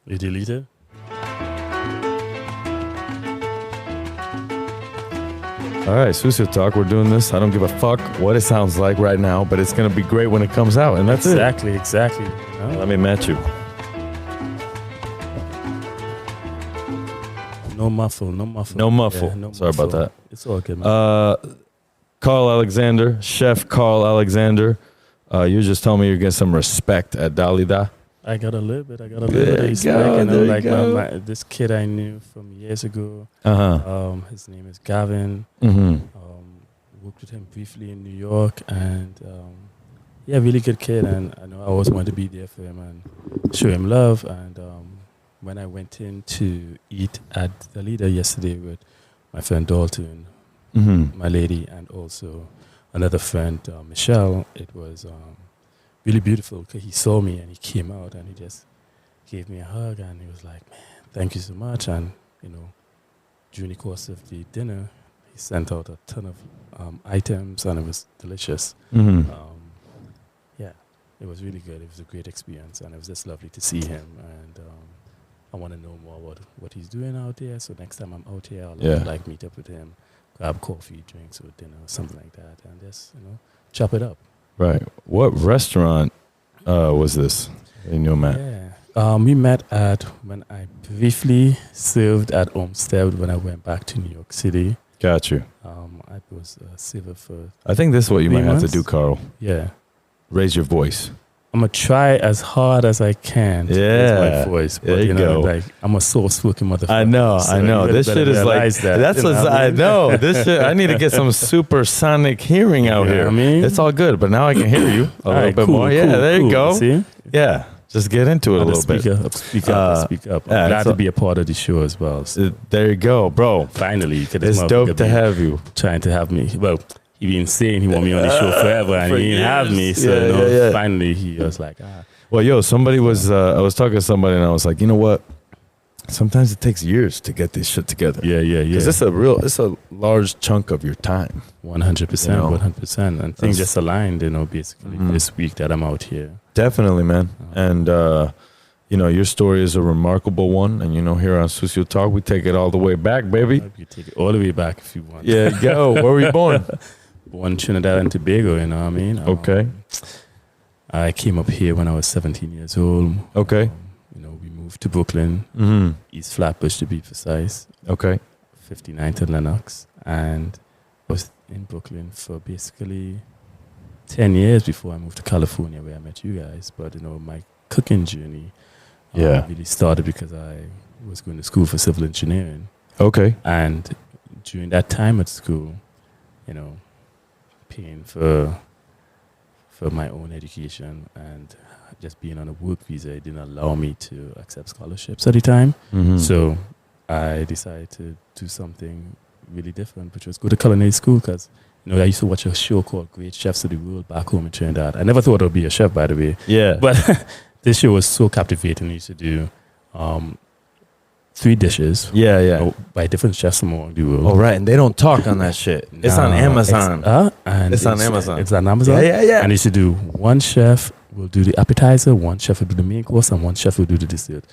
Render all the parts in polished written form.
You delete it? All right, Susio Talk. We're doing this. I don't give a fuck what it sounds like right now, but it's gonna be great when it comes out, and that's Exactly. Let me match you. No muffle. Yeah, Sorry about that. It's all good, man. Carl Alexander, Chef Carl Alexander. You just told me you get some respect at Dalida. I got a little bit. There of you respect. go, You know, there you like go. this kid I knew from years ago. His name is Gavin. Mm-hmm. Worked with him briefly in New York, and yeah, really good kid. And I know I always wanted to be there for him and show him love. And when I went in to eat at the leader yesterday with my friend Dalton, Mm-hmm. my lady, and also another friend, Michelle, it was really beautiful because he saw me and he came out and he just gave me a hug and he was like, man, thank you so much. And, you know, during the course of the dinner, he sent out a ton of items and it was delicious. Mm-hmm. Yeah, it was really good. It was a great experience and it was just lovely to see him. And I want to know more about what he's doing out there. So next time I'm out here, I'll like meet up with him, grab coffee, drinks, or dinner, or something like that, and just chop it up. Right. What restaurant was this in your Matt? Yeah, we met at when I briefly served at Olmsted when I went back to New York City. Got you. I was a server for. I think this is what you 3 might have to months. do, Carl. Yeah, Raise your voice. I'm gonna try as hard as I can to raise my voice. But There you go. like I'm a soft-spoken motherfucker. I know. so you This better shit is like realize that, that's you know what what I mean? know. This shit. I need to get some supersonic hearing out You know here. what I mean? It's all good, but now I can hear you a All little right, bit cool, more. Yeah, cool, there you cool. go. See? Yeah, just get into it a little bit. Speak up. I'm yeah, glad so- to be a part of the show as well. So There you go, bro. finally, It's dope to have you. trying to have me. Well, he been saying he want me on the show forever, and For he didn't have me. years. So Yeah. finally, he was like, Well, yo, somebody was. I was talking to somebody, and I was like, you know what? Sometimes it takes years to get this shit together. yeah. Because it's a large chunk of your time. 100%, You know? 100%, and things That's- just aligned. Basically Mhm. this week that I'm out here. Definitely, man. And your story is a remarkable one. And here on Susio Talk, we take it all the way back, baby. You take it all the way back if you want. Yeah, go. Where were you born? Born Trinidad and Tobago. You know what I mean? Okay. I came up here when I was 17 years old. Okay. We moved to Brooklyn, Mm-hmm. East Flatbush to be precise. Okay. 59th and Lennox, and was in Brooklyn for basically 10 years before I moved to California, where I met you guys. But my cooking journey really started because I was going to school for civil engineering, Okay. and during that time at school, paying for my own education and just being on a work visa, it didn't allow me to accept scholarships at the time. Mm-hmm. So I decided to do something really different, which was go to culinary school because, I used to watch a show called Great Chefs of the World back home in Trinidad. I never thought I would be a chef, by the way. Yeah. But this show was so captivating. I used to do 3 dishes yeah. by different chefs from all the world. Oh, right. And they don't talk on that shit. It's on Amazon. It's on Amazon. It's on Amazon. Yeah. And they used to do one chef will do the appetizer, one chef will do the main course, and one chef will do the dessert.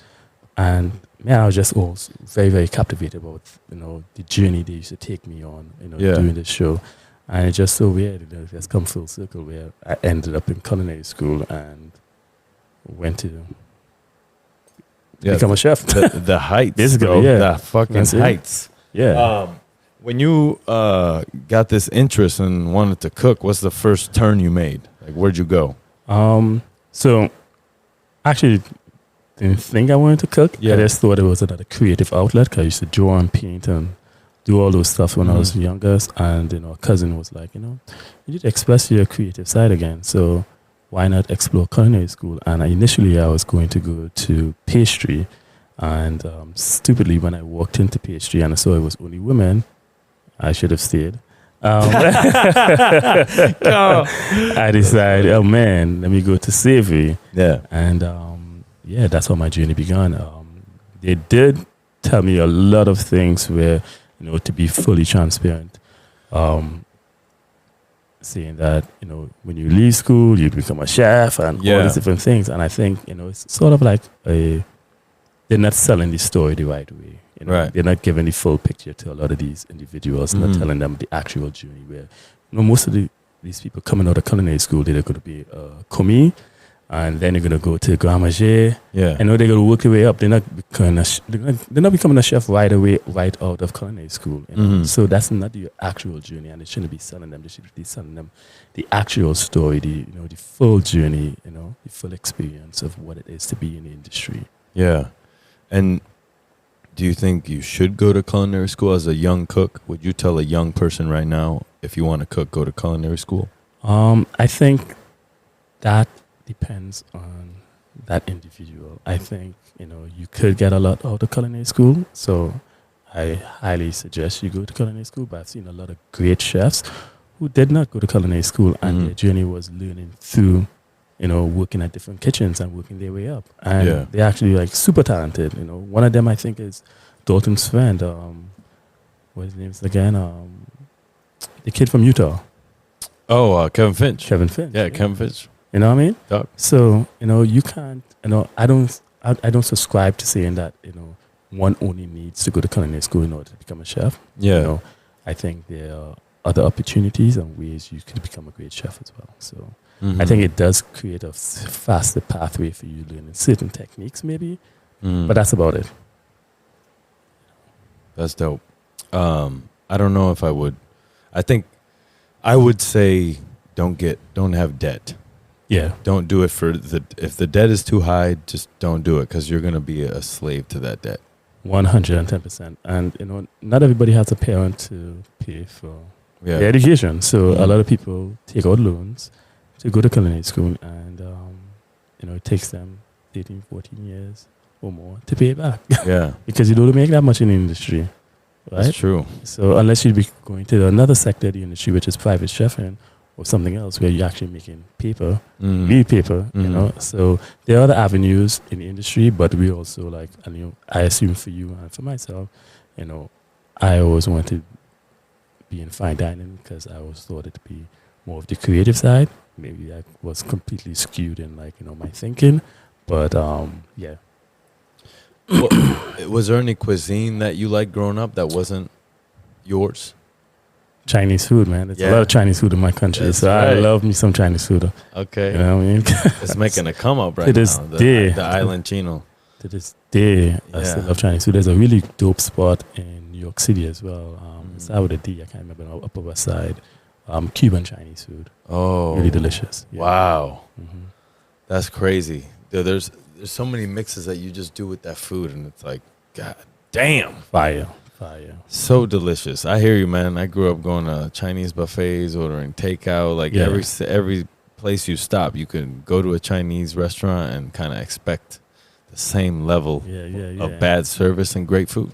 And man, I was just also very, very captivated about the journey they used to take me on, doing this show. And it's just so weird. It just come full circle where I ended up in culinary school and went to become a chef. The heights. Basically, bro. yeah. The fucking That's it. heights. Yeah. When you got this interest and wanted to cook, what's the first turn you made? Like, where'd you go? So actually didn't think I wanted to cook. Yeah. I just thought it was another creative outlet because I used to draw and paint and do all those stuff when I was younger. And, a cousin was like, you need to express your creative side again. So why not explore culinary school? And initially I was going to go to pastry. And stupidly, when I walked into pastry and I saw it was only women, I should have stayed. I decided, oh man, let me go to savory. Yeah. And that's how my journey began. They did tell me a lot of things where, to be fully transparent, saying that, when you leave school, you become a chef and all these different things. And I think, it's sort of like there's they're not selling the story the right way. You know? Right. They're not giving the full picture to a lot of these individuals, not telling them the actual journey where, most of these people coming out of culinary school, they're going to be commis, and then they're going to go to Grand Manger. Yeah. I know they're going to work their way up. They're not becoming a chef right away, right out of culinary school. You know? So that's not the actual journey, and they shouldn't be selling them. They should be selling them the actual story, the full journey, the full experience of what it is to be in the industry. Yeah. And do you think you should go to culinary school as a young cook? Would you tell a young person right now, if you want to cook, go to culinary school? I think that depends on that individual. I think, you could get a lot out of culinary school. So I highly suggest you go to culinary school. But I've seen a lot of great chefs who did not go to culinary school, and their journey was learning through, working at different kitchens and working their way up. And they're actually like super talented. One of them I think is Dalton's friend. What his name is again? The kid from Utah. Oh, Kevin Finch. Kevin Finch. Yeah, Kevin Finch. You know what I mean? Yep. So, you can't, I don't subscribe to saying that, one only needs to go to culinary school in order to become a chef. Yeah. I think there are other opportunities and ways you could become a great chef as well. So I think it does create a faster pathway for you learning certain techniques maybe, but that's about it. That's dope. I don't know if I would. I think I would say don't have debt. Yeah. Don't do it if the debt is too high, just don't do it, because you're going to be a slave to that debt. 110%. And, not everybody has a parent to pay for their education. So a lot of people take out loans to go to culinary school, and, it takes them 13, 14 years or more to pay it back. Yeah. Because you don't make that much in the industry. Right? That's true. So unless you'd be going to another sector of the industry, which is private chefing or something else where you're actually making paper, real paper, So there are other avenues in the industry, but we also I assume for you and for myself, I always wanted to be in fine dining because I always thought it to be more of the creative side. Maybe I was completely skewed in my thinking, but yeah. Was there any cuisine that you liked growing up that wasn't yours? Chinese food, man. There's a lot of Chinese food in my country, That's so right. I love me some Chinese food. Okay. You know what I mean? It's making a come up right To this now. day. The island chino. To this day, I still love Chinese food. There's a really dope spot in New York City as well. It's out with a D. I can't remember the Upper West Side. Cuban Chinese food. Oh, really delicious. Yeah. Wow, Mm-hmm. that's crazy. There's so many mixes that you just do with that food, and it's like, God damn, Fire. so delicious. I hear you, man. I grew up going to Chinese buffets, ordering takeout. Like every place you stop, you can go to a Chinese restaurant and kind of expect the same level of bad service and great food.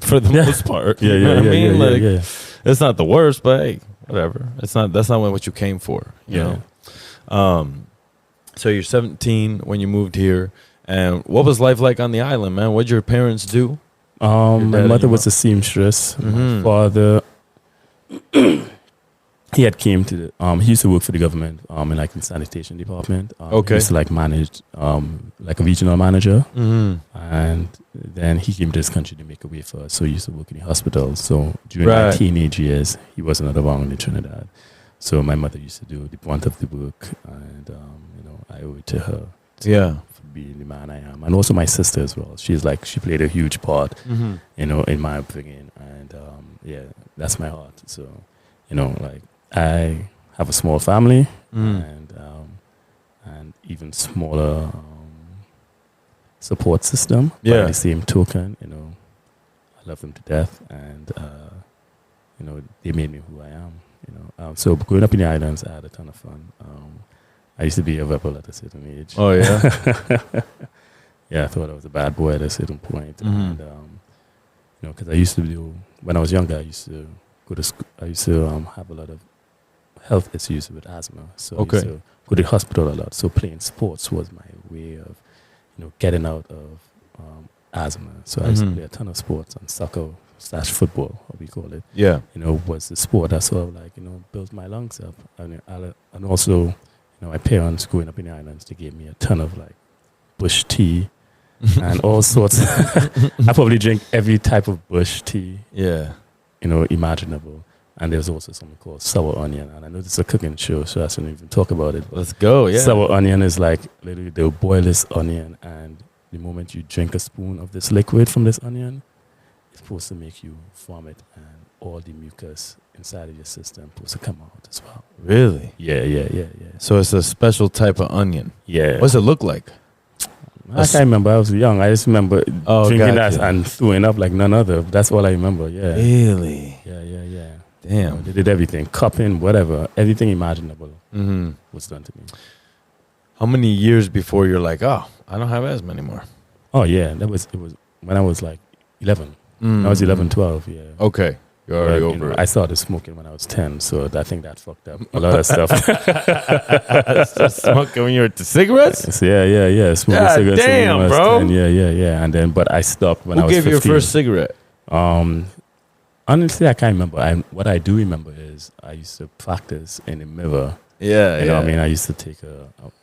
For the most part. You know what I mean? It's not the worst, but hey, whatever. That's not what you came for, you know. So you're 17 when you moved here, and what was life like on the island, man? What'd your parents do? My mother was a seamstress. My father, he had came to the, he used to work for the government in the sanitation department. He used to manage like a regional manager, and then he came to this country to make a way for us. So he used to work in the hospital. So during my teenage years, he was not around in Trinidad. So my mother used to do the brunt of the work, and I owe it to her. For being the man I am, and also my sister as well. She played a huge part, in my upbringing, and that's my heart. So, I have a small family, and even smaller support system. But at the same token, I love them to death, and they made me who I am. So growing up in the islands, I had a ton of fun. I used to be a rebel at a certain age. Oh, yeah? I thought I was a bad boy at a certain point. And, because I used to do, when I was younger, I used to go to school. I used to have a lot of health issues with asthma. So I used to go to the hospital a lot. So playing sports was my way of, getting out of asthma. So I used to play a ton of sports, and soccer/football, what we call it. Yeah. Was the sport that sort of built my lungs up. And also, my parents growing up in the islands, they gave me a ton of bush tea and all sorts. I probably drink every type of bush tea, Yeah. imaginable. And there's also something called sour onion. And I know this is a cooking show, so I shouldn't even talk about it. Let's go. Yeah. Sour onion is like literally they'll boil this onion, and the moment you drink a spoon of this liquid from this onion, it's supposed to make you vomit, and all the mucus inside of your system supposed to come out as well. Really? Yeah. So it's a special type of onion. Yeah. What's it look like? I can't remember. I was young. I just remember drinking that gotcha. and throwing up like none other. That's all I remember. Yeah. Really? Yeah. Damn. They did everything, cupping, whatever, everything imaginable Mm-hmm. was done to me. How many years before you're like, oh, I don't have asthma anymore? Oh yeah, it was when I was like 11. When I was 11, 12. Yeah. Okay. You're already But, over it. I started smoking when I was 10, so I think that fucked up a lot of stuff. Smoking when you were cigarettes? So, yeah. Smoking God cigarettes when damn, I was bro. 10. Yeah. And then, but I stopped when I Who was gave 15. you your first cigarette? Honestly, I can't remember. What I do remember is I used to practice in the mirror. Yeah, You know what I mean? I used to take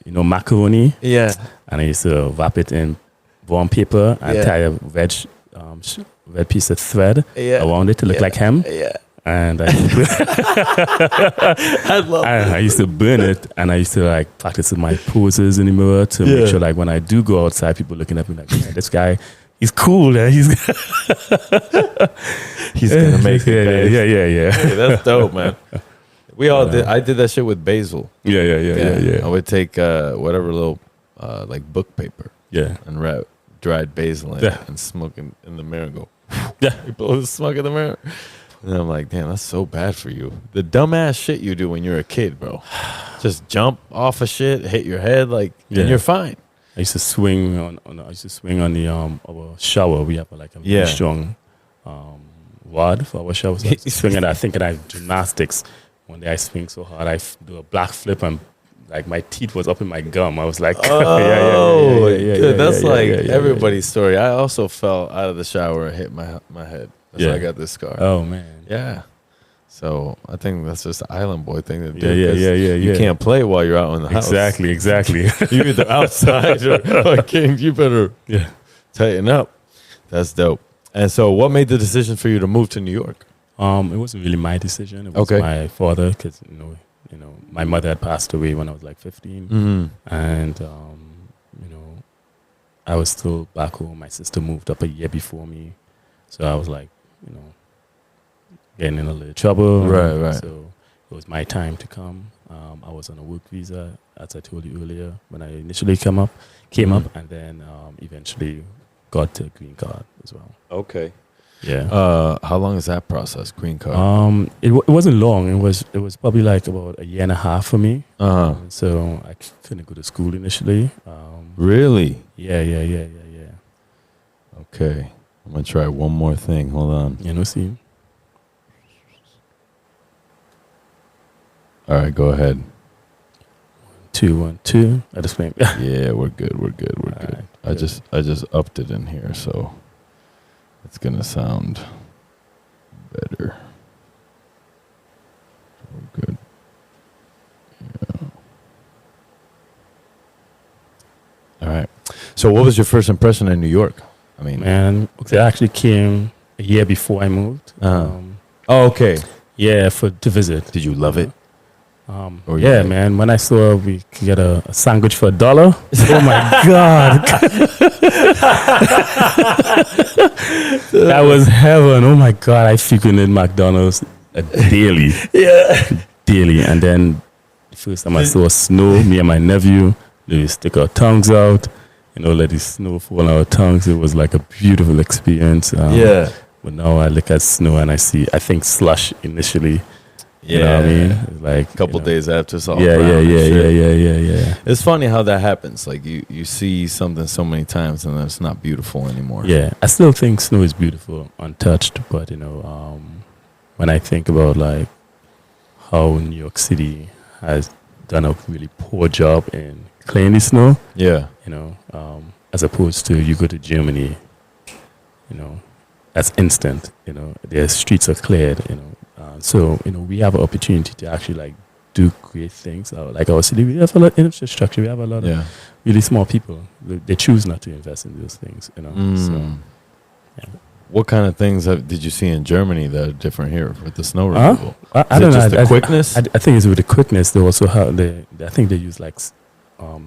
macaroni, Yeah. and I used to wrap it in brown paper and Yeah. tie a red piece of thread Yeah. around it to look like hem. Yeah. And I I love I used to burn it, and I used to like practice with my poses in the mirror to Yeah. make sure like when I do go outside, people looking at me like, man, this guy, he's cool. He's gonna make it. Yeah. Hey, that's dope, man. We all did. I did that shit with basil. Yeah. I would take whatever little like book paper Yeah. and wrap dried basil in Yeah. it and smoke in the mirror and go, Yeah. you blow the smoke in the mirror. And I'm like, damn, that's so bad for you. The dumbass shit you do when you're a kid, bro. Just jump off of shit, hit your head, Yeah. and you're fine. I used to swing on the our shower. We have like a Yeah. very strong rod for our shower. So I used to swing it. I think I have gymnastics. One day I swing so hard, I do a black flip, and like my teeth was up in my gum. I was like, Oh, yeah, dude, that's yeah, like yeah. everybody's story. I also fell out of the shower and hit my head. That's why I got this scar. Oh man. Yeah. So I think that's just an island boy thing to do. Yeah. 'cause You can't play while you're out in the house. Exactly. You either outside or fucking, you better Yeah. tighten up. That's dope. And so what made the decision for you to move to New York? It wasn't really my decision. It was Okay. my father, because my mother had passed away when I was like 15, Mm-hmm. and I was still back home. My sister moved up a year before me, so I was like, getting in a little trouble. Right. So it was my time to come. I was on a work visa, as I told you earlier, when I initially came up, and then eventually got a green card as well. Okay. Yeah. How long is that process, green card? It wasn't long. It was probably like about a year and a half for me. Uh-huh. So I couldn't go to school initially. Really? Yeah. Okay. I'm going to try one more thing. Hold on. See. All right, go ahead. 2, 1, 2. I just went. Yeah, we're good. We're good. Alright, I good. just upped it in here, so it's gonna sound better. We're good. Yeah. All right. So, what was your first impression in New York? I mean, Man, okay, I actually came a year before I moved. oh, okay. Yeah, to visit. Did you love it? Or Yeah, you- man. When I saw we could get a sandwich for $1, oh my god, that was heaven. Oh my god, I frequented McDonald's daily, daily. And then the first time I saw snow, me and my nephew, we stick our tongues out, let the snow fall on our tongues. It was like a beautiful experience. Yeah. But now I look at snow and I think slush initially. Yeah. You know what I mean? It's like A couple days after, it's all Yeah. brown and shit. Yeah. It's funny how that happens. Like you see something so many times and then it's not beautiful anymore. Yeah, I still think snow is beautiful, untouched. But when I think about like how New York City has done a really poor job in cleaning the snow, Yeah. as opposed to you go to Germany, that's instant. Their streets are cleared. So we have an opportunity to actually like do great things. Like our city, we have a lot of infrastructure. We have a lot of really small people. They choose not to invest in those things, you know. So, yeah. What kind of things did you see in Germany that are different here with the snow removal? I don't know. Just the quickness? I think it's with the quickness. They also have I think they use like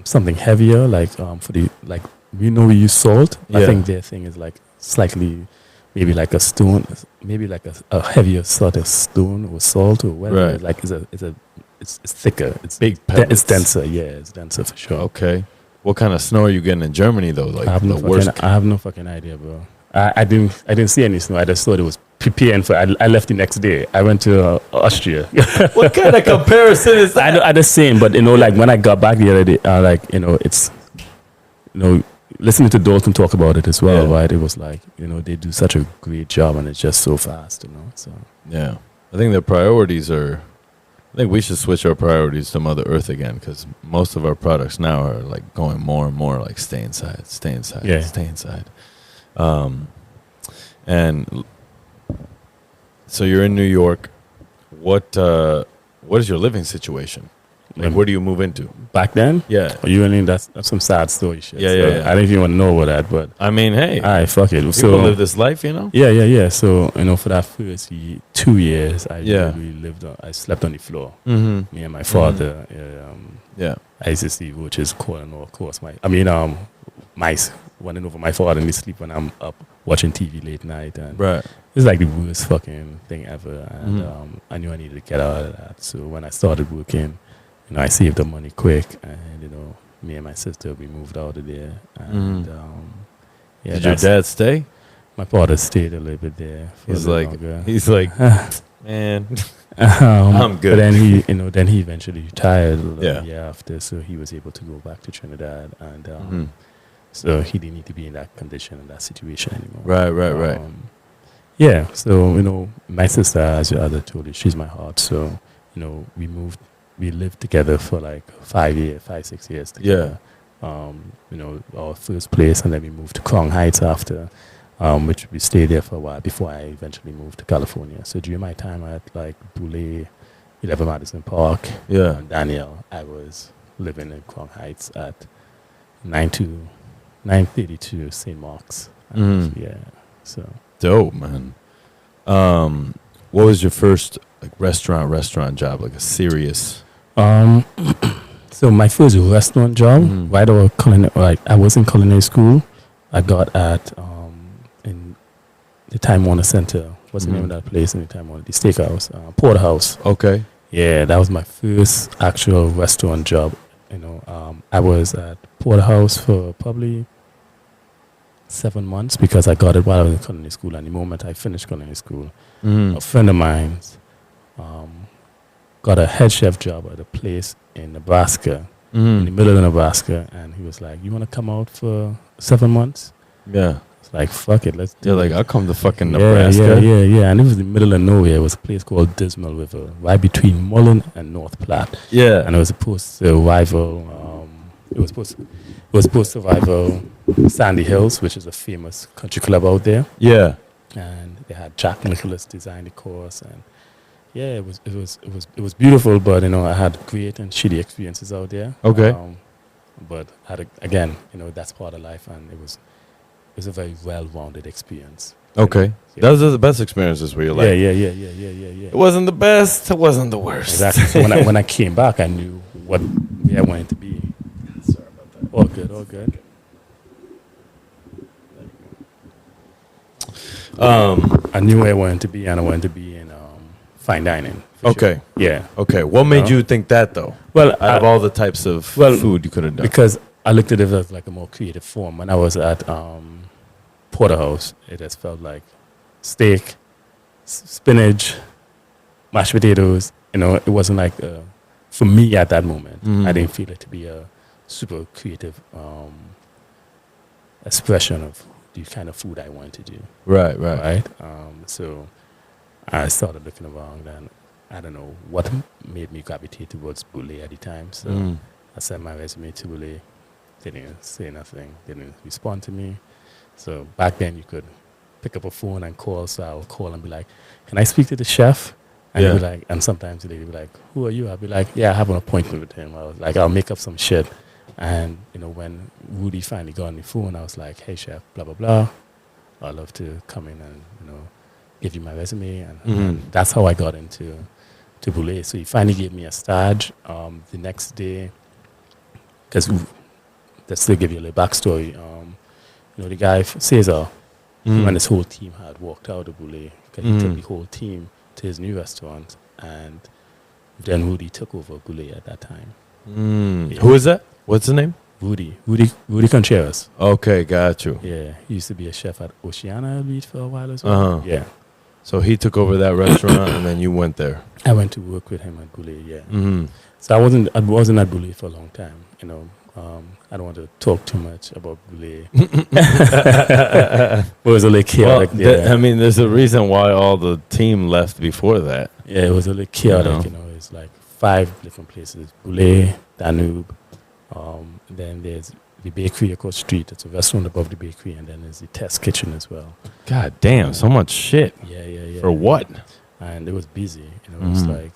something heavier, like for the like we use salt. Yeah. I think their thing is like slightly, maybe like a stone, maybe like a heavier sort of stone or salt or whatever. Right. Like it's thicker. It's big. It's denser. Yeah, it's denser for sure. Okay. What kind of snow are you getting in Germany though? Like I have no fucking idea, bro. I didn't see any snow. I just thought it was preparing for. I left the next day. I went to Austria. What kind of comparison is that? I the same, but like when I got back the other day, it's listening to Dalton talk about it as well, right? It was like they do such a great job, and it's just so fast, So yeah, I think the priorities are. I think we should switch our priorities to Mother Earth again, because most of our products now are like going more and more like stay inside, stay inside. And so you're in New York. What is your living situation? Like, where do you move into? Back then? Yeah. That's some sad story shit. Yeah, so yeah. I didn't even want to know about that, but I mean, hey. All right, fuck it. People live this life, Yeah. So, for that first 2 years, I I slept on the floor. Mm-hmm. Me and my father. Yeah. I used to see roaches crawling all across mice running over my father in his sleep when I'm up watching TV late night. And right. It's like the worst fucking thing ever. And I knew I needed to get out of that. So when I started working, I saved the money quick, and me and my sister, we moved out of there. And did your dad stay? My father stayed a little bit there. He's like, man, I'm good. But then he eventually retired a year after, so he was able to go back to Trinidad, and so he didn't need to be in that condition, in that situation anymore. Right. Yeah, so my sister, as I told you, she's my heart. So we lived together for like 5-6 years together. Yeah. Our first place, and then we moved to Crown Heights after, which we stayed there for a while before I eventually moved to California. So during my time at like Boulay, 11 Madison Park, Daniel, I was living in Crown Heights at 932 St. Mark's. Yeah, so dope, man. What was your first like restaurant job, like a serious? So my first restaurant job, right over I was in culinary school. I got at in the Time Warner Center. What's the name of that place in the Time Warner? The Steakhouse, Porterhouse. Okay. Yeah, that was my first actual restaurant job. I was at Porterhouse for probably 7 months because I got it while I was in culinary school. And the moment I finished culinary school, a friend of mine got a head chef job at a place in Nebraska, in the middle of Nebraska, and he was like, "You want to come out for 7 months?" Yeah. It's like, fuck it, let's do it. Like, I'll come to fucking Nebraska. Yeah. And it was in the middle of nowhere. It was a place called Dismal River, right between Mullen and North Platte. Yeah. And it was supposed to rival, it was supposed to rival Sandy Hills, which is a famous country club out there. Yeah. And they had Jack Nicholas design the course, and yeah, it was beautiful, but I had great and shitty experiences out there. Okay. But that's part of life, and it was a very well-rounded experience. Okay. Those are the best experiences where you're like, yeah. It wasn't the best, it wasn't the worst. Exactly. So when I came back, I knew where I wanted to be. Sorry about that. All good. I knew where I wanted to be, and I wanted to be in fine dining. Okay. Sure. Yeah. Okay. What made you think that though? Well, out of all the types of food you could have done, because I looked at it as like a more creative form. When I was at Porterhouse, it just felt like steak, spinach, mashed potatoes. It wasn't like for me at that moment. I didn't feel it to be a super creative expression of the kind of food I wanted to do. Right. So I started looking around, and I don't know what made me gravitate towards Boulay at the time. So I sent my resume to Boulay. They didn't say nothing. They didn't respond to me. So back then you could pick up a phone and call. So I'll call and be like, "Can I speak to the chef?" And he'd be like, and sometimes they'd be like, "Who are you?" I'd be like, "Yeah, I have an appointment with him." I was like, "I'll make up some shit." And when Woody finally got on the phone, I was like, "Hey, chef, blah blah blah. I'd love to come in and give you my resume." And that's how I got into Boulé. So he finally gave me a stage. The next day, because just to give you a little backstory, the guy Cesar, him and his whole team had walked out of Boulé. He took the whole team to his new restaurant, and then Woody took over Boulé at that time. Yeah. Who is that? What's the name? Woody Contreras. Okay, got you. Yeah, he used to be a chef at Oceana Beach for a while as well. Yeah. So he took over that restaurant, and then you went there. I went to work with him at Boulé. Yeah. So I wasn't at Boulé for a long time. I don't want to talk too much about Boulé. It was a little chaotic. There's a reason why all the team left before that. Yeah, it was a little chaotic. It's like 5 different places: Boulé, Danube. Then there's the bakery across the street. It's a restaurant above the bakery, and then there's the test kitchen as well. God damn, so much shit. Yeah. For what? And it was busy. It was like.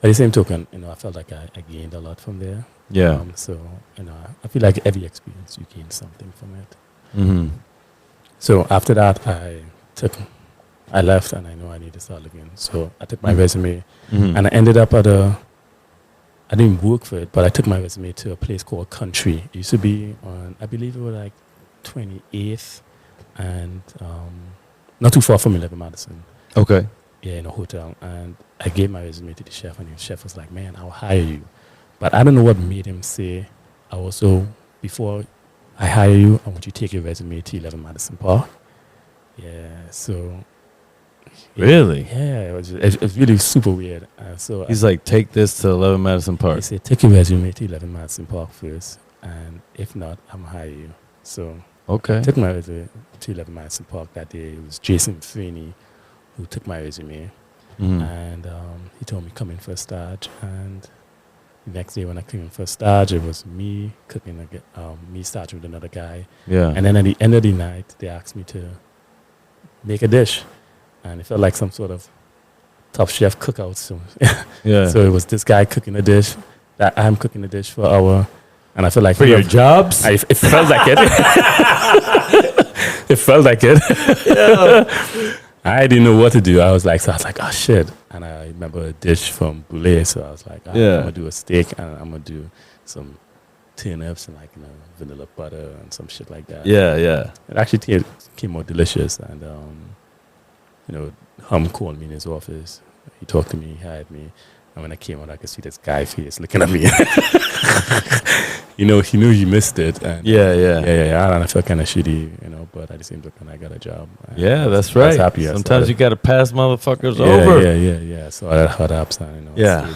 By the same token, I felt like I gained a lot from there. Yeah. So I feel like every experience you gain something from it. So after that, I left, and I know I need to start looking. So I took my resume, and I ended up I didn't work for it, but I took my resume to a place called Country. It used to be on, I believe it was like 28th, and not too far from 11 Madison. Okay. Yeah, in a hotel. And I gave my resume to the chef, and the chef was like, "Man, I'll hire you." But I don't know what made him say, before I hire you, I want you to take your resume to 11 Madison Park. Yeah, so. Really? Yeah, it was really super weird. So he's like, "Take this to 11 Madison Park." He said, "Take your resume to 11 Madison Park first, and if not, I'm going to hire you." So okay. I took my resume to 11 Madison Park that day. It was Jason Freeney who took my resume, and he told me come in for a stage. And the next day when I came in for a stage, it was me cooking, me starting with another guy. Yeah. And then at the end of the night, they asked me to make a dish. And it felt like some sort of Top Chef cookout. So, so it was this guy cooking a dish, that I'm cooking a dish for an hour. And I felt like... For your jobs? It felt like it. It felt like it. Yeah. I didn't know what to do. I was like, oh, shit. And I remember a dish from Boulé. So I was like, I'm going to do a steak, and I'm going to do some turnips and vanilla butter and some shit like that. Yeah. It actually came out delicious. And... Hum called me in his office. He talked to me, he hired me. And when I came out, I could see this guy face looking at me. He knew he missed it. And Yeah. And I felt kind of shitty, but at the same time, I got a job. Yeah, that's right. Happy. Sometimes you got to pass motherfuckers over. Yeah. So I had ups and, yeah.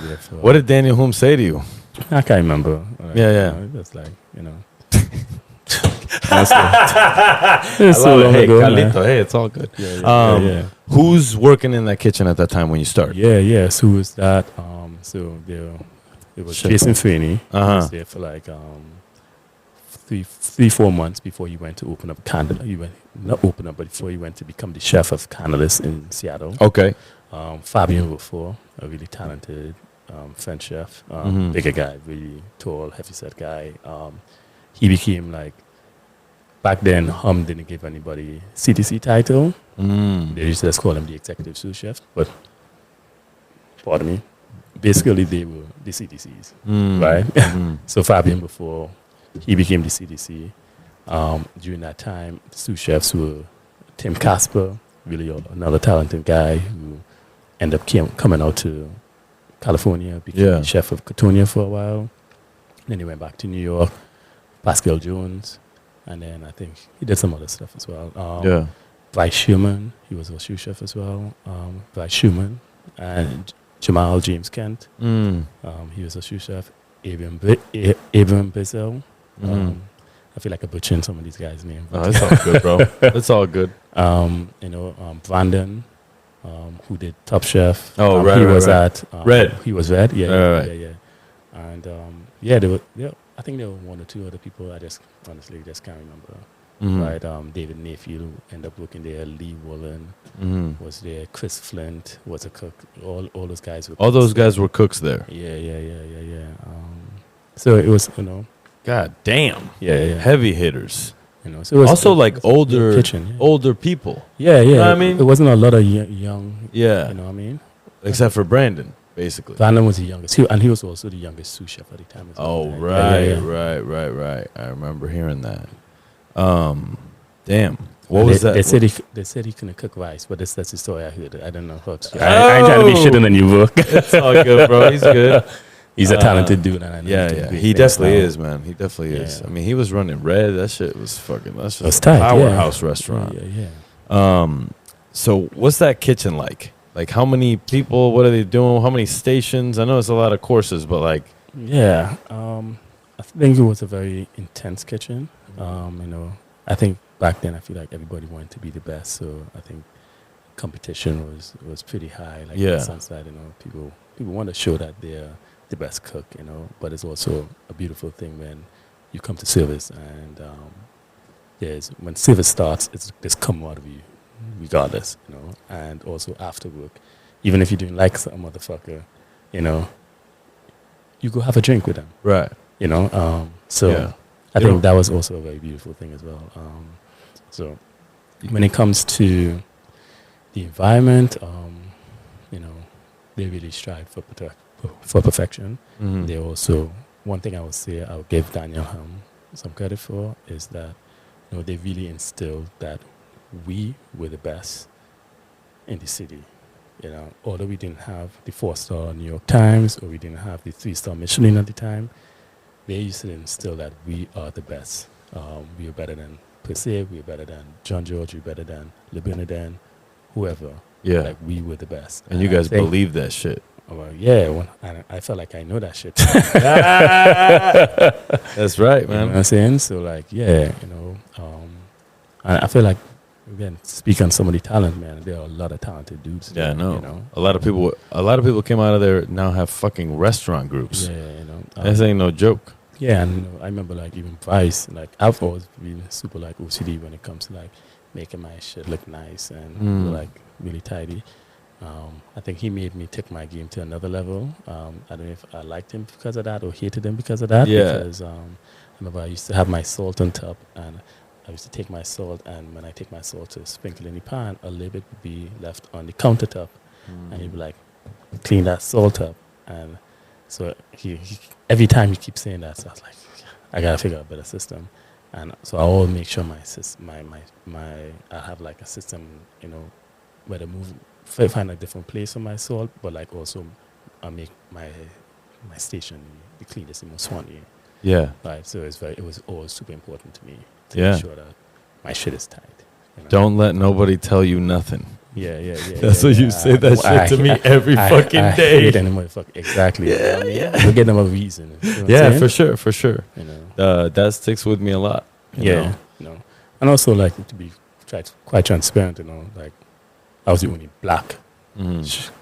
What did Daniel Hume say to you? I can't remember. It's like, It's so long ago, Carlito, hey, it's all good. Yeah. Who's working in that kitchen at that time when you start? Yeah. So who was that? It was Jason Freeney. He was there for like 3-4 months before he went to open up Canada. Before he went to become the chef of Canada's in Seattle. Okay. Fabien Rouffour, a really talented French chef, bigger guy, really tall, heavy-set guy. He became like, back then, Hum didn't give anybody CTC title. They used to just call him the executive sous chef, but pardon me, basically they were the CTCs, right? So Fabien, before he became the CTC, during that time, the sous chefs were Tim Casper, really another talented guy who ended up coming out to California, became the chef of Cotonia for a while. Then he went back to New York. Pascal Jones, and then I think he did some other stuff as well. Bryce Schumann, he was a sous chef as well. Bryce Schumann and Jamal James Kent, he was a sous chef. Abram Bizzell. I feel like I'm butchering some of these guys' names. Oh, it's all good, bro. It's all good. Brandon, who did Top Chef. Oh, right. He was at Red. He was Red. Yeah. And I think there were 1 or 2 other people. I just honestly can't remember. right? David Mayfield ended up working there. Lee Woolen was there. Chris Flint was a cook. All those guys were. All cooks those guys there. were cooks there. Yeah. So it was, God damn. yeah. Heavy hitters. So it was Also, it like was a older, good kitchen, yeah. older people. Yeah. You know what I mean? It wasn't a lot of young. Yeah. You know what I mean? Except for Brandon, basically. Van was the youngest, and he was also the youngest sous chef at the time as well. Oh, Right? right. I remember hearing that. Damn. What was that? They said he couldn't cook rice, but that's the story I heard. I don't know how to. I ain't trying to be shitting on your book. It's all good, bro. He's good. He's a talented dude, and I know Yeah. He definitely is, man. He definitely is. I mean, he was running Red. That shit was fucking. That's just tight, a powerhouse restaurant. Yeah. So what's that kitchen like? Like, how many people? What are they doing? How many stations? I know it's a lot of courses, but like, yeah. I think it was a very intense kitchen. I think back then I feel like everybody wanted to be the best, so I think competition was pretty high. Like Yeah. in the side, people want to show that they're the best cook, but it's also a beautiful thing when you come to service and when service starts, it's just come out of you regardless, and also after work, even if you didn't like some motherfucker, you go have a drink with them, right? I think that was also a very beautiful thing as well. So when it comes to the environment, they really strive for perfection. They also, one thing I would say I would give Daniel some credit for is that they really instilled that we were the best in the city. Although we didn't have the 4-star New York Times or we didn't have the 3-star Michelin at the time, they used to instill that we are the best. We are better than Per Se, we are better than John George, we are better than Le Bernardin, whoever. Yeah. Like, we were the best. And you guys believe that shit. Well, yeah, I felt like I know that shit. That's right, man. You know what I'm saying? So, like, I feel like, again, speak on some of the talent, man. There are a lot of talented dudes. Yeah, I know. You know? A lot of people came out of there now have fucking restaurant groups. Yeah, This ain't no joke. Yeah, and I remember, like, even Vice, like, I've always been super, like, OCD when it comes to, like, making my shit look nice and, like, really tidy. I think he made me take my game to another level. I don't know if I liked him because of that or hated him because of that. Yeah. Because I remember I used to have my salt on top, and I used to take my salt, and when I take my salt to sprinkle in the pan, a little bit would be left on the countertop, and he'd be like, clean that salt up. And so he every time he keeps saying that, so I was like, I gotta figure out a better system. And so I always make sure I have like a system, where to find a different place for my salt, but like also I make my station the cleanest and most funny. Yeah. Right. So it was always super important to me to Yeah. make sure that my shit is tight. Don't let nobody tell you nothing. Yeah. That's what you say that shit to me every fucking I day. hate any motherfucker. Exactly. Yeah. We get them a reason. You know what I'm Yeah, saying? for sure. That sticks with me a lot. you know? And also like to be quite transparent. Like I was the only black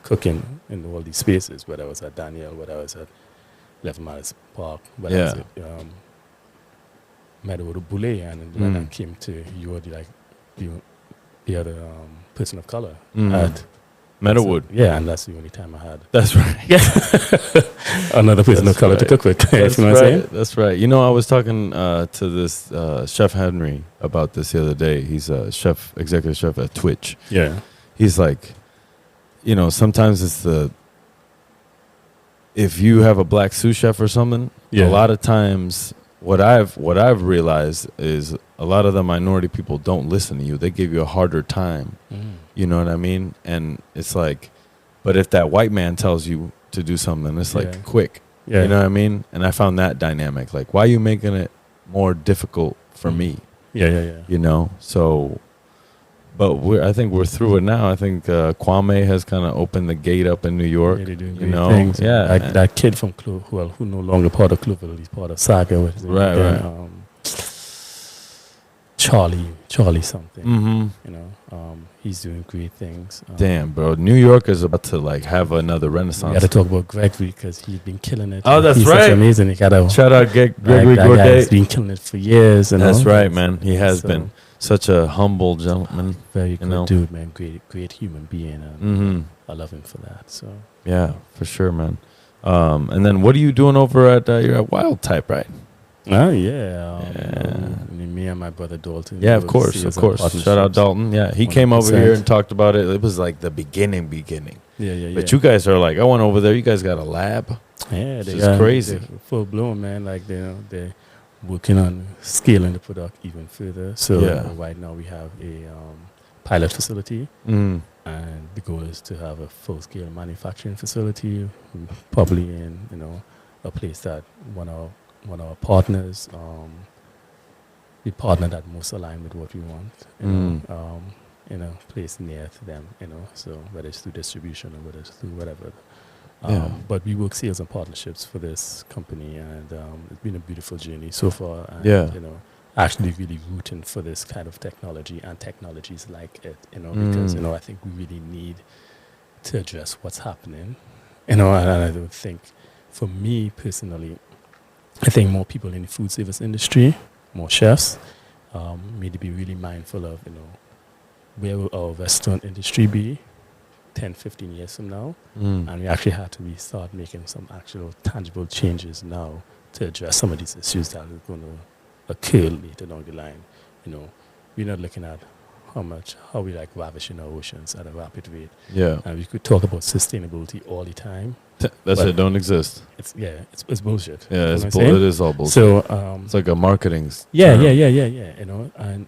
cooking in all these spaces, whether I was at Daniel, whether I was at Level Miles Park, whether I was at Meadow Boulay, and when I came to you were the other person of color at Meadowwood. And that's the only time I had. That's right. Another person of color to cook with. That's you know right. what I'm saying? That's right. You know, I was talking to this Chef Henry about this the other day. He's a executive chef at Twitch. Yeah. He's like, sometimes it's if you have a black sous chef or something, a lot of times what I've realized is a lot of the minority people don't listen to you. They give you a harder time. You know what I mean? And it's like, but if that white man tells you to do something, it's like quick. You know what I mean? And I found that dynamic. Like, why are you making it more difficult for me? Yeah. So, but I think we're through it now. I think Kwame has kind of opened the gate up in New York. Yeah, they're doing you great know, things. yeah. Like that kid from who no longer part of Cloverville, he's part of Saga. Right. Charlie Charlie something. Mm-hmm. You know, he's doing great things. Damn, bro. New York is about to like have another We renaissance. got to talk about Gregory because he's been killing it. Oh, that's he's right. Such amazing. He got a Shout out Gregory that guy has Gourdet. been killing it for years. That's right, man. He has So, been such a humble gentleman. very you good know. dude, man. Great human being. And Mm-hmm. I love him for that. So Yeah, for sure, man. And then what are you doing over at you're at Wildtype, right? oh yeah, Yeah. me and my brother Dalton. Yeah, we of were course, sales of and course. Shout out partnerships. Dalton. Yeah, he came over 100%. here and talked about it. It was like the beginning. Yeah. But you guys are like, I went over there. You guys got a lab. Yeah, This is crazy. They're full blown, man. Like they're working on scaling the product even further. So Yeah. right now we have a pilot facility, Mm. and the goal is to have a full scale manufacturing facility, probably in a place that one of our partners, the partner that most aligned with what we want, in a place near to them, so whether it's through distribution or whether it's through whatever. But we work sales and partnerships for this company, and it's been a beautiful journey so far. And, Yeah. actually really rooting for this kind of technology and technologies like it, because I think we really need to address what's happening, and I don't think, for me personally, I think more people in the food service industry, more chefs, need to be really mindful of, where will our restaurant industry be 10, 15 years from now? Mm. And we actually have to start making some actual tangible changes now to address some of these issues that are going to occur later down the line. We're not looking at how we like ravishing our oceans at a rapid rate. Yeah. And we could talk about sustainability all the time. That's it. Don't exist. It's bullshit. Yeah, You it's know what I'm saying? it is all bullshit. So It's like a marketing. yeah. term. And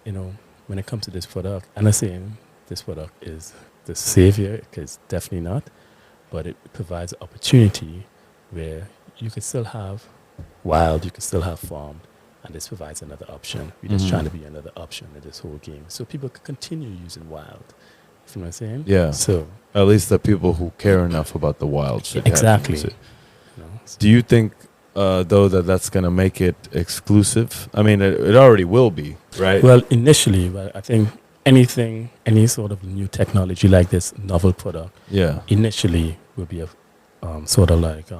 when it comes to this product, I'm not saying this product is the savior, because definitely not, but it provides an opportunity where you could still have wild, you could still have farmed, and this provides another option. We're just trying to be another option in this whole game, so people can continue using wild. You know what I'm saying? Yeah. So At least the people who care enough about the wild shit. exactly. So do you think, though, that's going to make it exclusive? I mean, it already will be, right? Well, initially, I think any sort of new technology like this novel product, Yeah. initially will be a sort of like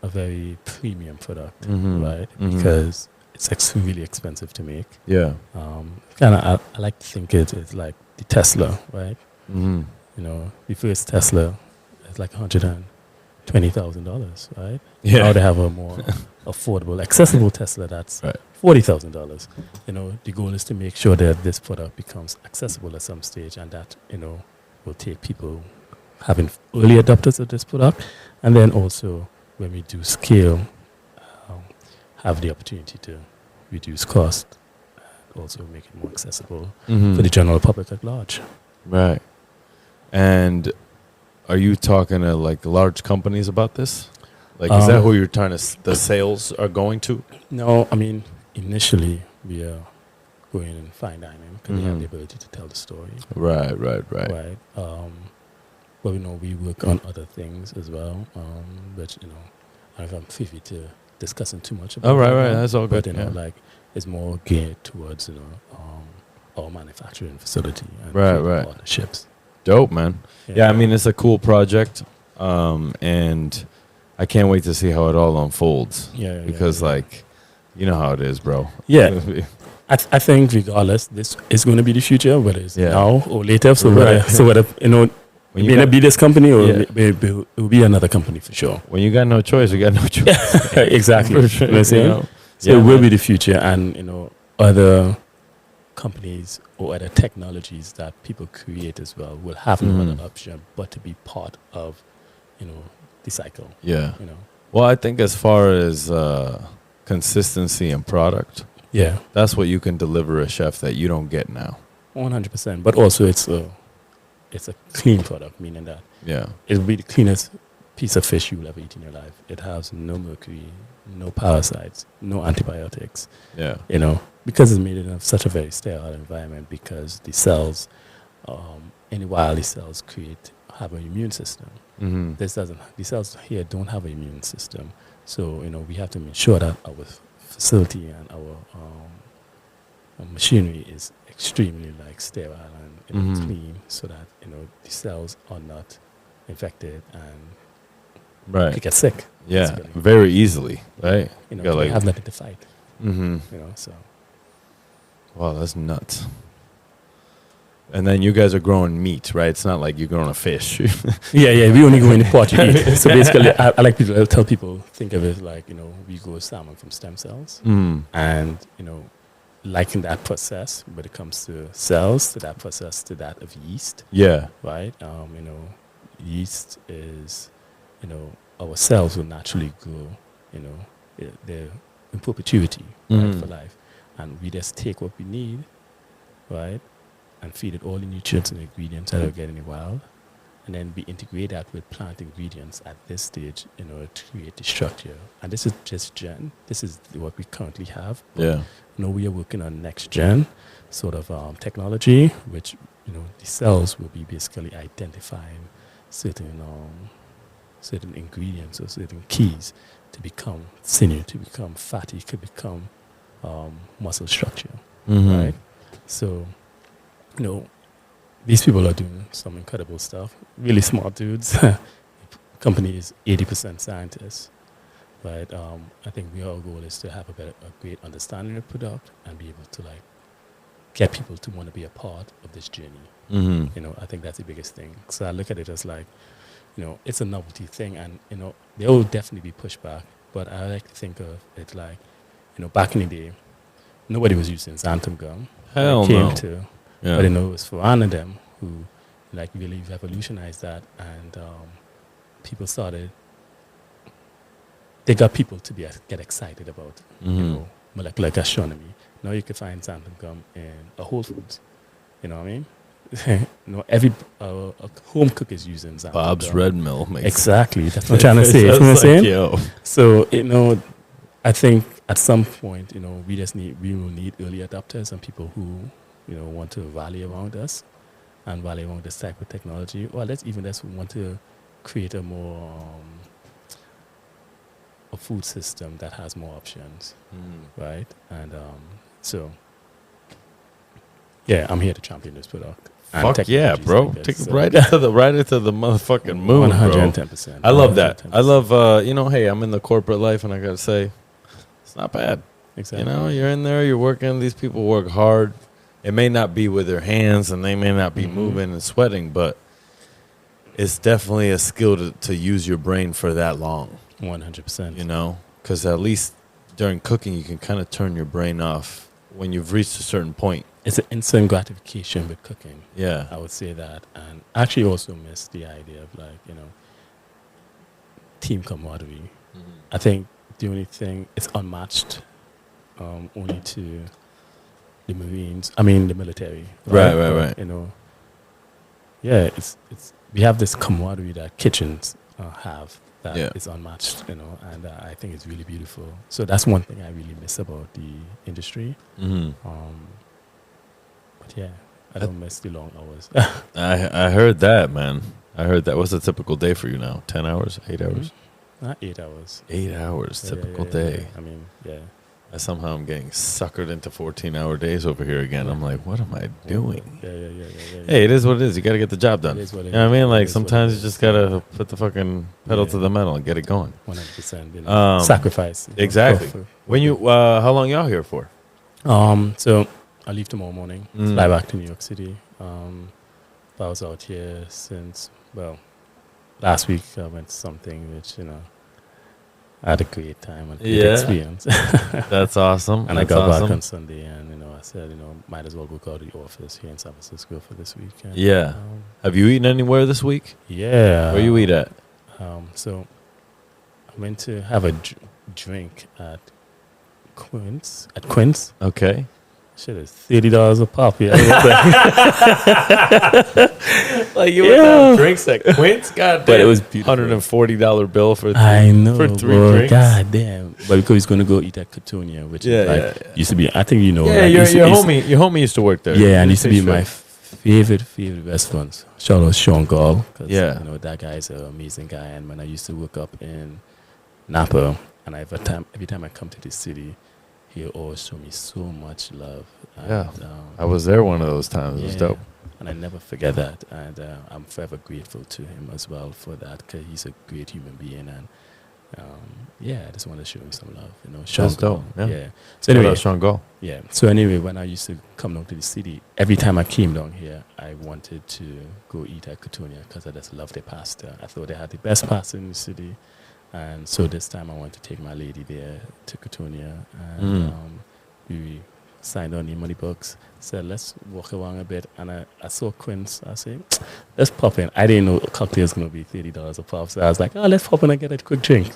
a very premium product, Mhm. right? Mhm. Because it's really expensive to make. Yeah. I like to think it's like the Tesla, right? Mm-hmm. The first Tesla is like $120,000, right? Yeah. Now they have a more affordable, accessible Tesla that's Right. $40,000. The goal is to make sure that this product becomes accessible at some stage, and that will take people having early adopters of this product, and then also when we do scale, have the opportunity to reduce cost, and also make it more accessible Mhm. for the general public at large. Right. And are you talking to like large companies about this? Like, is that who you're trying to, the sales are going to? No, I mean, initially we are going in fine dining because we have Mhm. the ability to tell the story. Right. Right. But we work on other things as well. But I don't know if I'm privy to discussing too much about. Oh, right. that now, That's all good. But yeah. it's more geared towards our manufacturing facility and Right, creating right. partnerships. Dope, man. Yeah, I mean, it's a cool project. And I can't wait to see how it all unfolds. Yeah, Because, like, you know how it is, bro. Yeah. I think regardless, this is going to be the future, whether it's Yeah. now or later. So Right. whether When it you may not got- be this company, or Yeah. it will be another company for sure. When you got no choice, you got no choice. Exactly. For sure, You know what I'm saying? you know? So Yeah, it will man. be the future, and other companies or other technologies that people create as well will have no Mhm. other option but to be part of, the cycle. Yeah. Well, I think as far as consistency and product, Yeah, that's what you can deliver a chef that you don't get now. 100%. But also it's a clean product, meaning that Yeah. it will be the cleanest piece of fish you will ever eat in your life. It has no mercury, no parasites, no antibiotics. Yeah. Because it's made in such a very sterile environment, because the cells, any wild cells have an immune system. Mm-hmm. The cells here don't have an immune system. So, we have to make sure that our facility and our machinery is extremely like sterile and Mhm. clean, so that the cells are not infected and Right. you get sick. Yeah. basically. Very easily. Right. You know, Got they like. have nothing to fight. Mm-hmm. So Wow, that's nuts. And then you guys are growing meat, right? It's not like you're growing a fish. yeah, we only go in the pot you eat. So basically, I like people. I tell people, think of it like we grow salmon from stem cells, Mm. and liking that process when it comes to cells, to that process, to that of yeast, Yeah. right? Yeast is, our cells will naturally grow, they're in perpetuity, right, Mhm. for life. And we just take what we need, right, and feed it all the nutrients and ingredients that are getting in the wild. And then we integrate that with plant ingredients at this stage in order to create the structure. And this is just gen. This is what we currently have. But Yeah. we are working on next gen sort of technology, which the cells will be basically identifying certain ingredients or certain keys to become sinew, to become fatty, to become muscle structure, Mhm. right? So, these people are doing some incredible stuff. Really smart dudes. Company is 80% scientists. But I think our goal is to have a great understanding of the product and be able to get people to want to be a part of this journey. Mhm. I think that's the biggest thing. So I look at it as it's a novelty thing, and there will definitely be pushback. But I like to think of it like, back in the day, nobody was using xanthan gum. Hell It came no. to, Yeah. but it was Furan and them who really revolutionized that, and people started. They got people to get excited about Mhm. molecular gastronomy. Now you can find xanthan gum in a Whole Foods. You know what I mean? Every home cook is using xanthan Bob's gum. Red Mill makes Exactly. That's what I'm trying to say. You know what I'm That's like, saying? yo. So I think at some point, we will need early adopters and people who want to rally around us and rally around this type of technology, or let's want to create a more a food system that has more options, right? And so, yeah, I'm here to champion this product. and Fuck yeah, technologies bro. like this, Take it so- right into the motherfucking moon, bro. 110%. I love that. I 110%. love hey, I'm in the corporate life and I gotta say, it's not bad. Exactly. You're in there, you're working, these people work hard. It may not be with their hands and they may not be Mhm. moving and sweating, but it's definitely a skill to use your brain for that long, 100%. because at least during cooking, you can kind of turn your brain off when you've reached a certain point. It's an instant gratification with cooking. Yeah. I would say that. And I actually also miss the idea of team camaraderie. I think the only thing, it's unmatched only to the Marines. I mean, the military. Right. But, yeah, it's we have this camaraderie that kitchens have that Yeah. is unmatched, and I think it's really beautiful. So that's one thing I really miss about the industry. Mm-hmm. But yeah, I don't miss the long hours. I heard that, man. I heard that. What's a typical day for you now? 10 hours? 8 hours? Not 8 hours. 8 hours, Yeah, typical yeah. day. I mean, yeah. Somehow I'm getting suckered into 14-hour days over here again. I'm like, what am I doing? Yeah. Hey, it is what it is. You got to get the job done. It is what it You know what I is. mean? It Like, is what sometimes it you just is. got to put the fucking pedal Yeah. to the metal and get it going. 100%. Sacrifice. Exactly. When you, how long y'all here for? So I leave tomorrow morning, Mm. fly back to New York City. But I was out here since, last week I went to something which, I had a great time and great Yeah. experience. That's awesome. And I That's got awesome. back on Sunday, and I said, might as well go out to the office here in San Francisco for this weekend. Yeah. Have you eaten anywhere this week? Yeah. Where you eat at? So I went to have a drink at Quince. Okay. Shit, it's $30 a pop. Yeah. Like you went to have drinks at Quince? God But it was beautiful. $140 bill for I know, for 3 bro. drinks. God damn. But because he's going to go eat at Cotonia, which Yeah, is like, yeah. used to be, I think Yeah, like, your it's- your homie used to work there. Yeah, and used to be Sure. my favorite restaurants. Shout out Sean Gall. Cause, Yeah. that guy is an amazing guy. And when I used to work up in Napa, and every time I come to this city, he always showed me so much love. And, Yeah. I was there one of those times. It was dope. And I never forget that. And I'm forever grateful to him as well for that, because he's a great human being. And I just want to show him some love. That's dope. Yeah. So anyway, Sean Go. Yeah. So anyway, when I used to come down to the city, every time I came down here, I wanted to go eat at Cotonia because I just loved their pasta. I thought they had the best pasta in the city. And so this time I wanted to take my lady there to Cotonia. And we signed on the money books, said, let's walk around a bit. And I saw Quince. I said, let's pop in. I didn't know a cocktail was going to be $30 a pop. So I was like, let's pop in and get a quick drink.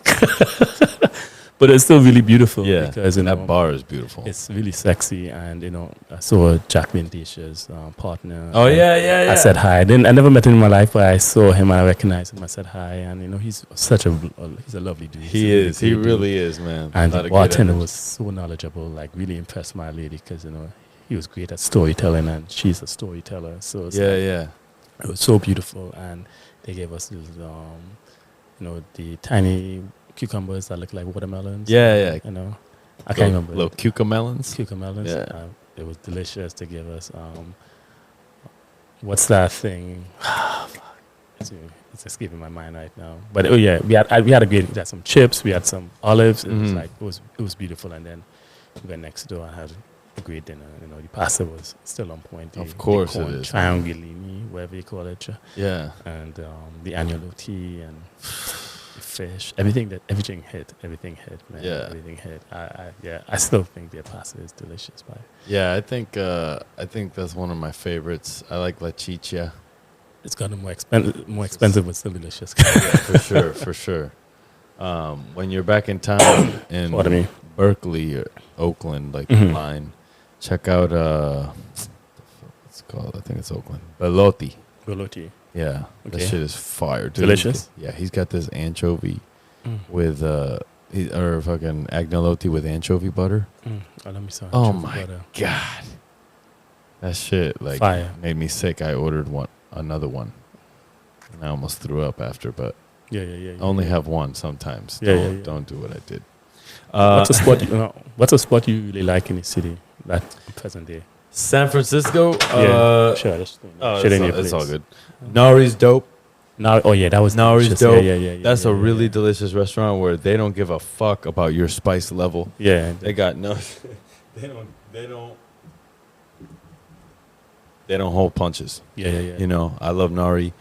But it's still really beautiful. Yeah, because that bar is beautiful. It's really sexy. And, I saw Jacqueline Desha's partner. Oh, yeah. I said hi. I never met him in my life, but I saw him and I recognized him. I said hi. And, he's he's a lovely dude. He is. He really is, man. And the bartender was so knowledgeable, like really impressed my lady because, he was great at storytelling and she's a storyteller. So it's it was so beautiful. And they gave us this, the tiny cucumbers that look like watermelons. Yeah. I can't remember. Little cucamelons. Yeah. It was delicious. To give us, what's that thing? It's escaping my mind right now. But we had some chips. We had some olives. It was it was beautiful. And then we went next door and had a great dinner. The pasta was still on point. Of course it is. Triangolini, whatever you call it. Yeah. And the agnolotti tea and fish, everything hit, man. Yeah. Everything hit. I still think their pasta is delicious. Yeah, I think that's one of my favorites. I like La Chicha. It's gotten more expensive, but still delicious. Yeah, for sure. When you're back in town in Berkeley or Oakland, like the line, check out what's it called? I think it's Oakland. Belotti. Yeah, that shit is fire, dude. Delicious. He's got this anchovy with fucking agnolotti with anchovy butter. Oh my god, that shit fire. Made me sick. I ordered another one, and I almost threw up after. But only have one sometimes. Don't do what I did. What's a spot you really like in the city that present day? San Francisco. Sure. It's all good. Nari's dope. That was Nari's dope. Yeah. That's a really delicious restaurant where they don't give a fuck about your spice level. Yeah, they got no. They don't hold punches. Yeah. I love Nari.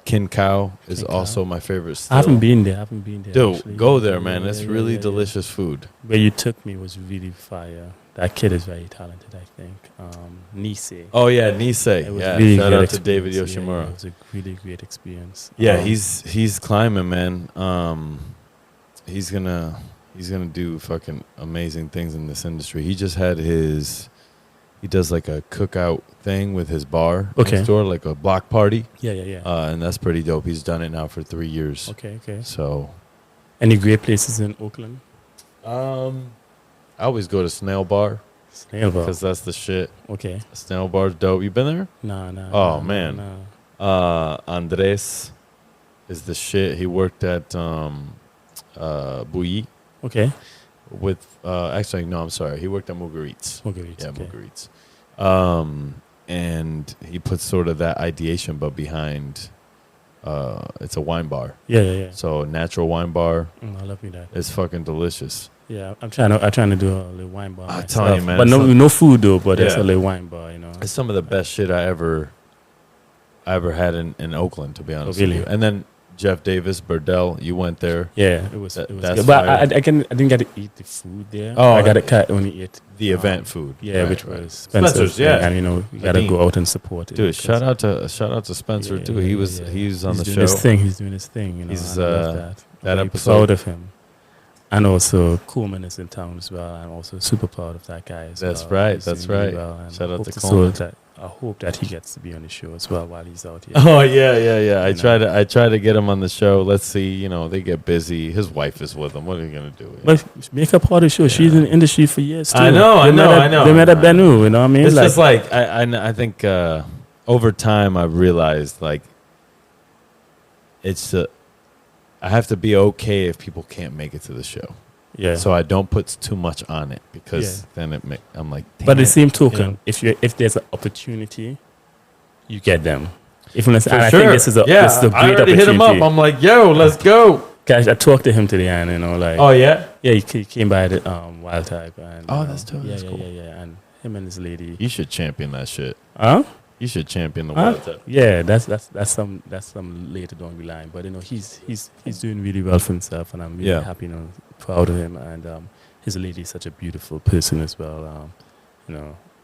Kin Cow is also my favorite still. I haven't been there. Dude, actually. go there, man. It's really delicious food. Where you took me was really fire. That kid is very talented, I think. Nisei. Oh, yeah, Nisei. Really shout out to David Yoshimura. It was a really great experience. Yeah, he's climbing, man. He's gonna do fucking amazing things in this industry. He just had he does like a cookout thing with his bar next door, like a block party. Yeah. And that's pretty dope. He's done it now for 3 years. Okay. So, any great places in Oakland? I always go to Snail Bar. Snail Bar. Because that's the shit. Okay. Snail Bar's dope. You been there? No. Oh, man. Andres is the shit. He worked at Bouilly. Okay. With, actually, no, I'm sorry. He worked at Mugarit's. Yeah, okay. Mugarit's. And he puts sort of that ideation, but behind, it's a wine bar. Yeah. So natural wine bar. I love that. It's fucking delicious. Yeah, I'm trying to do a little wine bar. I'm telling you, man. But no food though. But it's a little wine bar, It's some of the best shit I ever had in Oakland, to be honest really? with you. And then Jeff Davis, Burdell, you went there. Yeah, it was good. That's But I didn't get to eat the food there. Oh, I only eat the event food. Yeah, which was Spencer's. Yeah, and you gotta go out and support it. Dude, shout out to Spencer too. He was on the show. He's doing his thing. He's I love that I'm episode. proud of him. And also, Coleman is in town as well. I'm also super proud of that guy as That's well. right. He's That's doing really right. well, and Shout out I to hope Coleman. I hope that he gets to be on the show as well while he's out here. Oh yeah. I try to get him on the show. Let's see. They get busy. His wife is with him. What are you gonna do? But make her part of the show. She's in the industry for years too. I know. They met at Bennu. You know what I mean? It's just like I think over time I've realized it's I have to be okay if people can't make it to the show. Yeah. So I don't put too much on it because then I'm like, but the same token, you know? if there's an opportunity, you get them. If and For I sure. think this is a great I already opportunity. hit him up. I'm like, yo, let's go. Guys, I talked to him today, and like, Oh yeah, yeah, he came by the Wildtype, and that's dope. yeah, That's yeah, cool. yeah, and him and his lady. You should champion that shit. Huh? You should champion the Wildtype. Yeah, that's some later down the line, but he's doing really well for himself, and I'm really happy, proud of him, and his lady is such a beautiful person as well.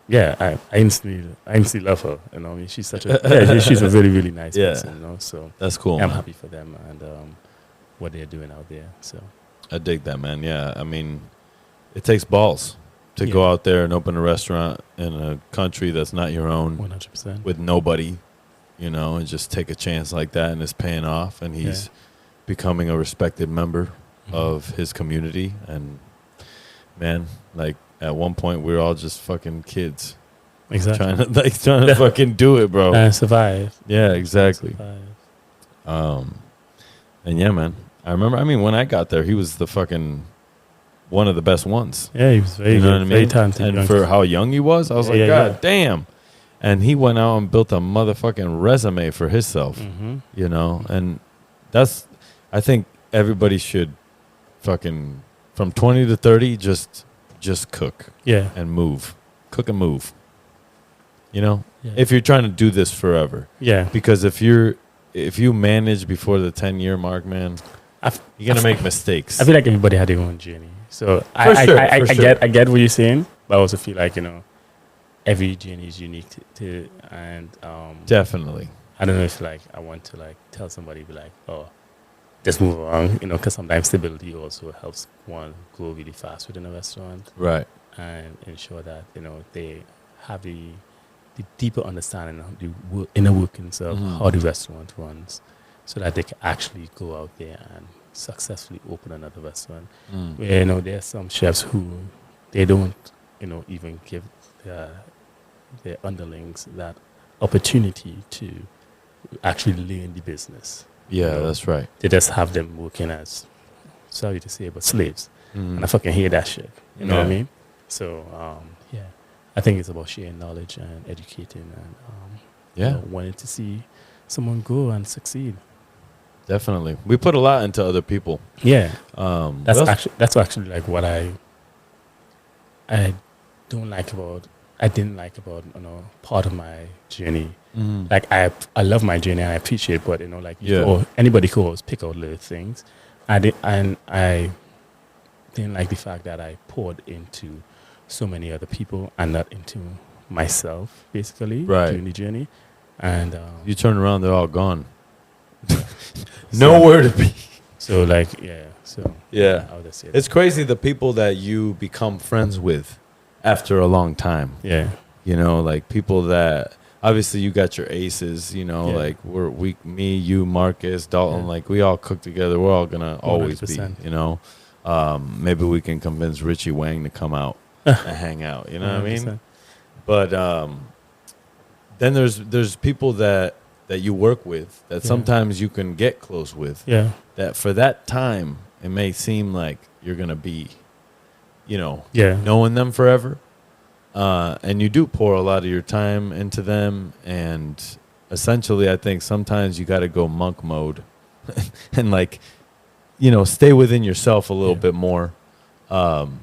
Yeah, I instantly love her. I mean, she's such a she's a really really nice person. So that's cool. I'm man. happy for them and what they're doing out there. So I dig that, man. Yeah, I mean, it takes balls to go out there and open a restaurant in a country that's not your own, 100% with nobody, and just take a chance like that, and it's paying off, and he's becoming a respected member of his community. And man, like at one point we were all just fucking kids, exactly, trying to fucking do it, bro, and survive. Yeah, exactly. Survive. And yeah, man, I remember. I mean, when I got there, he was the fucking one of the best ones. Yeah, he was very, very talented. And for how young he was, I was like, God damn. And he went out and built a motherfucking resume for himself, and I think everybody should fucking, from 20 to 30, just cook. Yeah. And move. Cook and move. If you're trying to do this forever. Yeah. Because if you manage before the 10-year mark, man, you're going to make mistakes. I feel like everybody had their own journey. So I get what you're saying, but I also feel like, every journey is unique to and definitely. I don't know if I want to tell somebody, be like, oh, just move along, because sometimes stability also helps one grow really fast within a restaurant. Right. And ensure that, they have the deeper understanding of the inner workings of how the restaurant runs, so that they can actually go out there and successfully open another restaurant. Where, there are some chefs who they don't, even give their underlings that opportunity to actually learn the business. Yeah, that's right. They just have them working as, sorry to say, but slaves. And I fucking hate that shit. You know what I mean? So, I think it's about sharing knowledge and educating and wanting to see someone grow and succeed. Definitely. We put a lot into other people. Yeah. That's actually like what I didn't like about part of my journey. Like I love my journey and I appreciate, but anybody could always pick out little things. I didn't like the fact that I poured into so many other people and not into myself, basically, during the journey. And you turn around, they're all gone. Nowhere to be. So I would just say it's crazy the people that you become friends with after a long time. Yeah. Like people that obviously you got your aces, like me, you, Marcus, Dalton, like we all cook together. We're all gonna always 100%. Be, maybe we can convince Richie Wang to come out and hang out. You know 100%. What I mean? But then there's people that you work with that sometimes you can get close with. Yeah. That for that time it may seem like you're gonna be, knowing them forever. And you do pour a lot of your time into them, and essentially I think sometimes you got to go monk mode and stay within yourself a little bit more, and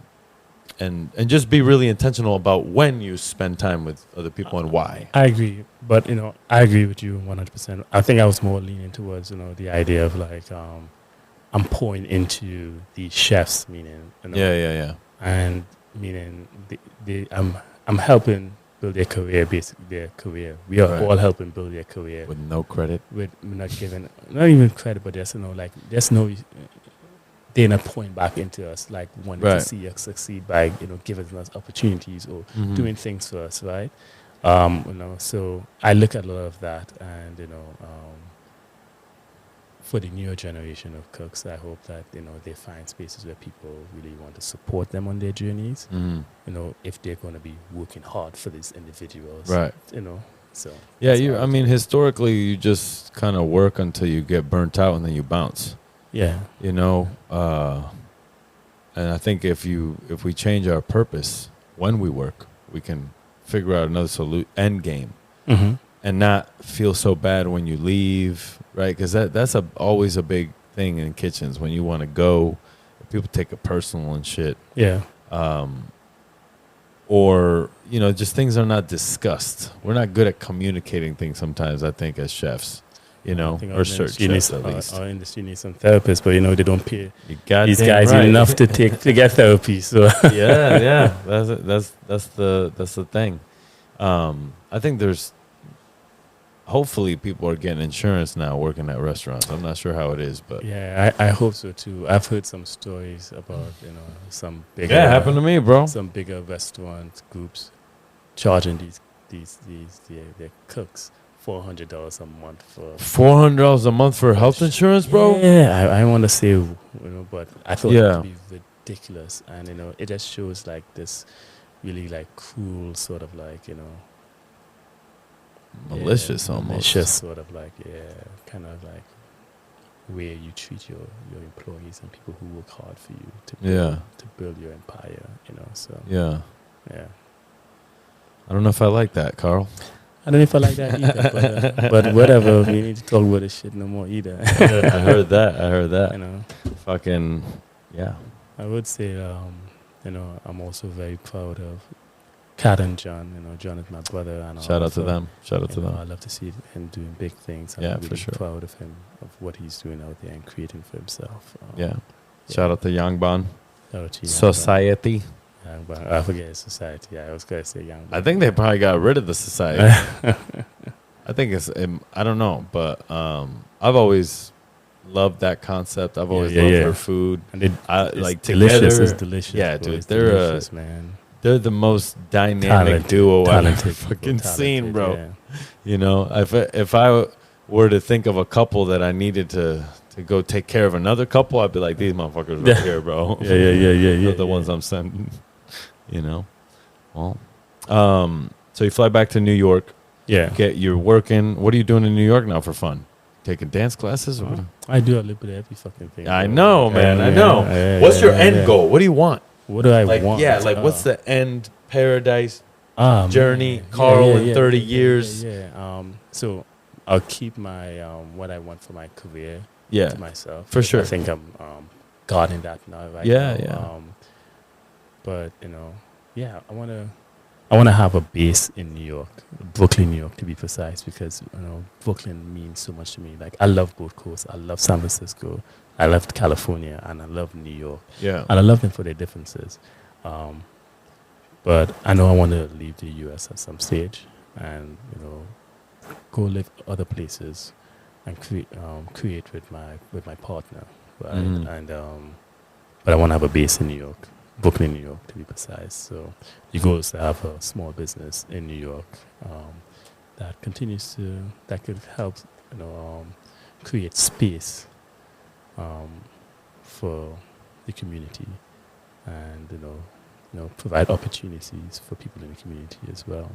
just be really intentional about when you spend time with other people and why. I agree, but I agree with you 100%. I think I was more leaning towards the idea of I'm pouring into the chefs, meaning and meaning I'm helping build their career, basically their career. We are all helping build their career with no credit. We're not even credit, but they're not pouring back into us, wanting to see us succeed by giving us opportunities or doing things for us, right? So I look at a lot of that, and for the newer generation of cooks, I hope that they find spaces where people really want to support them on their journeys. If they're going to be working hard for these individuals, right? So I mean, historically, you just kind of work until you get burnt out and then you bounce. Yeah. And I think if we change our purpose when we work, we can figure out another end game, and not feel so bad when you leave, right? Because that's always a big thing in kitchens when you want to go. People take it personal and shit. Yeah. Or just things are not discussed. We're not good at communicating things sometimes. I think as chefs, or certain chefs at least. Our industry needs some therapists, but they don't pay these guys right. enough to get therapy. So yeah, that's the thing. I think there's hopefully people are getting insurance now working at restaurants. I'm not sure how it is, but yeah, I hope so too. I've heard some stories about some bigger happened to me, bro. Some bigger restaurant groups charging their cooks $400 a month for $400 a month for health insurance, bro. Yeah, I want to say but I thought it would be ridiculous, and it just shows like this really like cruel sort of like malicious almost. Malicious sort of like kind of like where you treat your employees and people who work hard for you to build your empire. So yeah. I don't know if I like that, Carl. I don't know if I like that either, but whatever. We need to talk about this shit no more either. I heard that. Fucking yeah. I would say I'm also very proud of Kat and John. John is my brother, and shout out to them. I love to see him doing big things. I'm really for sure. proud of him, of what he's doing out there and creating for himself. Shout out to Yangban Society. I forget his society. I was gonna say Yangban. I think they probably got rid of the society. I think it's I don't know, but I've always loved that concept. I've always loved her food. And it's delicious. It's delicious. Yeah, dude, man. They're the most dynamic duo I've ever fucking seen, bro. Yeah. If I were to think of a couple that I needed to go take care of another couple, I'd be like, these motherfuckers right here, bro. Yeah. They're the ones I'm sending. Well, so you fly back to New York. Yeah. You're working. What are you doing in New York now for fun? Taking dance classes? Or what? I do a little bit of every fucking thing. I know, man. I know. What's your end goal? What do you want? What do I want? Yeah, what's the end paradise journey, man. Carl, in 30 years? Yeah. So I'll keep my what I want for my career to myself. For sure. I think I'm guarding that now. Right now. Yeah. But I want to have a base in New York, Brooklyn, New York, to be precise, because Brooklyn means so much to me. Like, I love both coasts. I love San Francisco. I love California, and I love New York. Yeah. And I love them for their differences. But I know I want to leave the U.S. at some stage, and go live other places, and create with my partner, right? And but I want to have a base in New York. Brooklyn, New York, to be precise. So the goal is to have a small business in New York that could help, create space for the community, and provide opportunities for people in the community as well.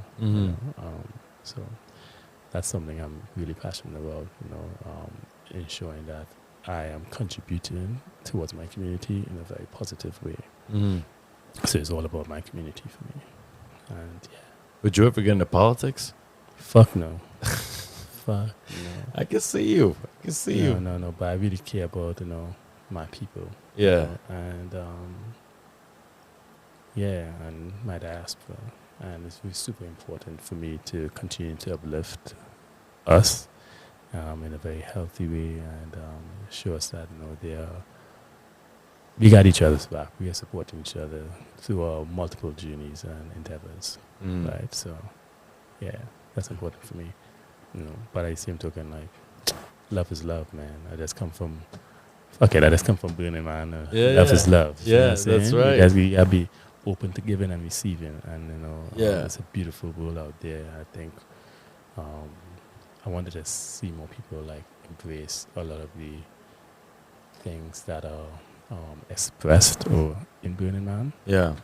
So that's something I'm really passionate about. Ensuring that I am contributing towards my community in a very positive way. So it's all about my community for me. And would you ever get into politics? Fuck no. Fuck no. I can see you. No. But I really care about my people. Yeah. And and my diaspora. And it's really super important for me to continue to uplift us in a very healthy way, and show us that we got each other's back. We are supporting each other through our multiple journeys and endeavors, right? So, that's important for me. But at the same token, love is love, man. I just come from Burning Man. Love is love. Yeah, that's right. You gotta be open to giving and receiving, and it's a beautiful world out there. I think I wanted to see more people embrace a lot of the things that are expressed or in Burning Man. Yeah.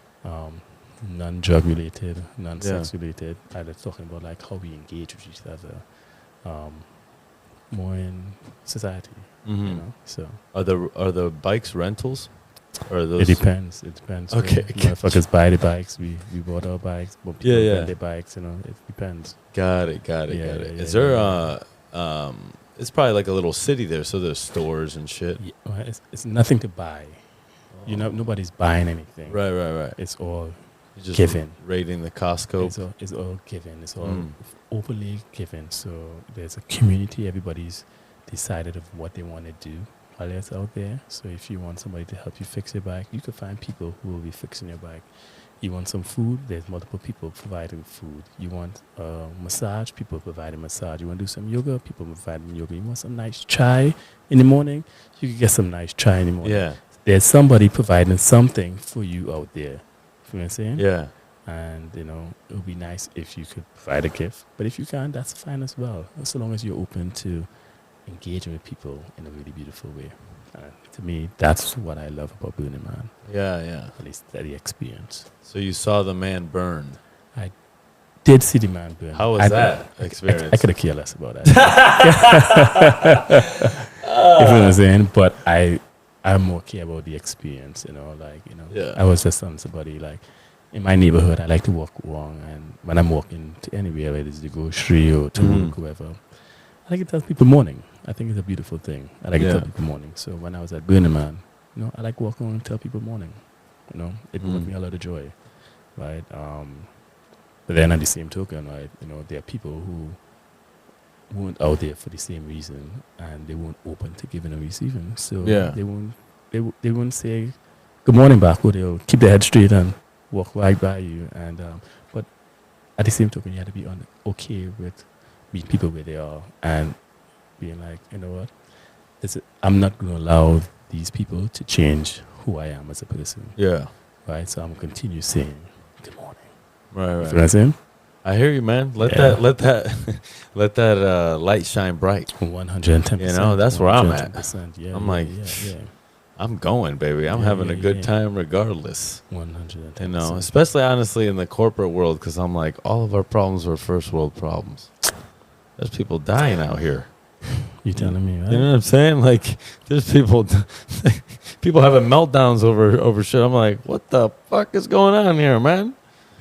Non-drug related, non-sex related. I was talking about how we engage with each other more in society. So are the bikes rentals? Or are It those? depends. It depends. Okay, Motherfuckers buy the bikes. We bought our bikes. But people Yeah. rent their bikes. It depends. Got it. Yeah, Is yeah, there it's probably like a little city there, so there's stores and shit. Yeah, well, it's nothing to buy. Nobody's buying anything. Right. It's all You're just given. raiding the Costco. It's all given. It's all Mm. openly given. So there's a community. Everybody's decided of what they want to do while it's out there. So if you want somebody to help you fix your bike, you can find people who will be fixing your bike. You want some food, there's multiple people providing food. You want massage, people providing massage. You want to do some yoga, people providing yoga. You want some nice chai in the morning, you can get some nice chai in the morning. Yeah. There's somebody providing something for you out there. You know what I'm saying? Yeah. And, it would be nice if you could provide a gift. But if you can't, that's fine as well. So long as you're open to engaging with people in a really beautiful way. To me, that's what I love about Burning Man. Yeah. At least the experience. So you saw the man burn. Did see the man burn. How was that experience? I could have cared less about that. You know what I'm saying? But I more care about the experience, Yeah. I was just telling somebody, like, in my neighborhood, I like to walk along, and when I'm walking to anywhere, whether it's the grocery or to work, whoever, I like to tell people morning. I think it's a beautiful thing. I like to tell people morning. So when I was at Burning Man, I like walking and tell people morning. It brought me a lot of joy, right? But then at the same token, right, there are people who weren't out there for the same reason, and they weren't open to giving and receiving. So they won't say good morning back, or they'll keep their head straight and walk right by you. And but at the same token, you have to be okay with meeting people where they are and being like, you know what, I'm not going to allow these people to change who I am as a person. Yeah. Right. So I'm going to continue saying good morning. Right. You know what I'm saying? I hear you, man. Let that light shine bright. 110%. That's where I'm at. Yeah, I'm like, yeah. I'm going, baby. I'm having a good time regardless. 110%. Especially honestly in the corporate world, because I'm like, all of our problems are first world problems. There's people dying out here. You telling me, right? You know what I'm saying? Like, there's people having meltdowns over shit. I'm like, what the fuck is going on here, man?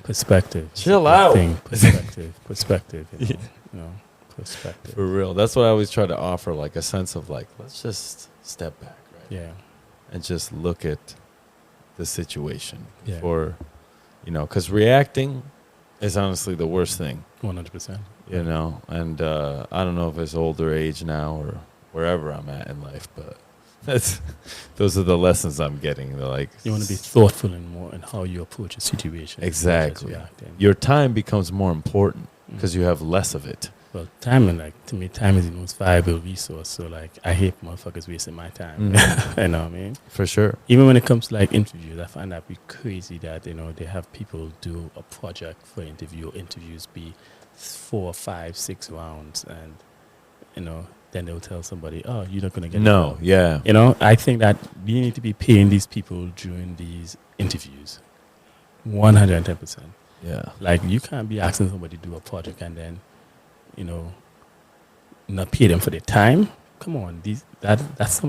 Perspective. Chill out. Perspective. Perspective. Perspective. For real. That's what I always try to offer, like a sense of like, let's just step back, right? Yeah. And just look at the situation. Yeah. Or, because reacting is honestly the worst thing. 100%. And I don't know if it's older age now or wherever I'm at in life, but those are the lessons I'm getting. They're like, you want to be thoughtful in how you approach a situation. Exactly. Your time becomes more important because you have less of it. Well, time, to me, time is the most valuable resource. So, I hate motherfuckers wasting my time. You know what I mean? For sure. Even when it comes to, interviews, I find that be crazy that, they have people do a project for interview. Interviews be 4, 5, 6 rounds. And, then they'll tell somebody, oh, you're not going to get No, it. yeah. I think that we need to be paying these people during these interviews. 110%. Yeah. You can't be asking somebody to do a project and then, not pay them for their time. Come on, that's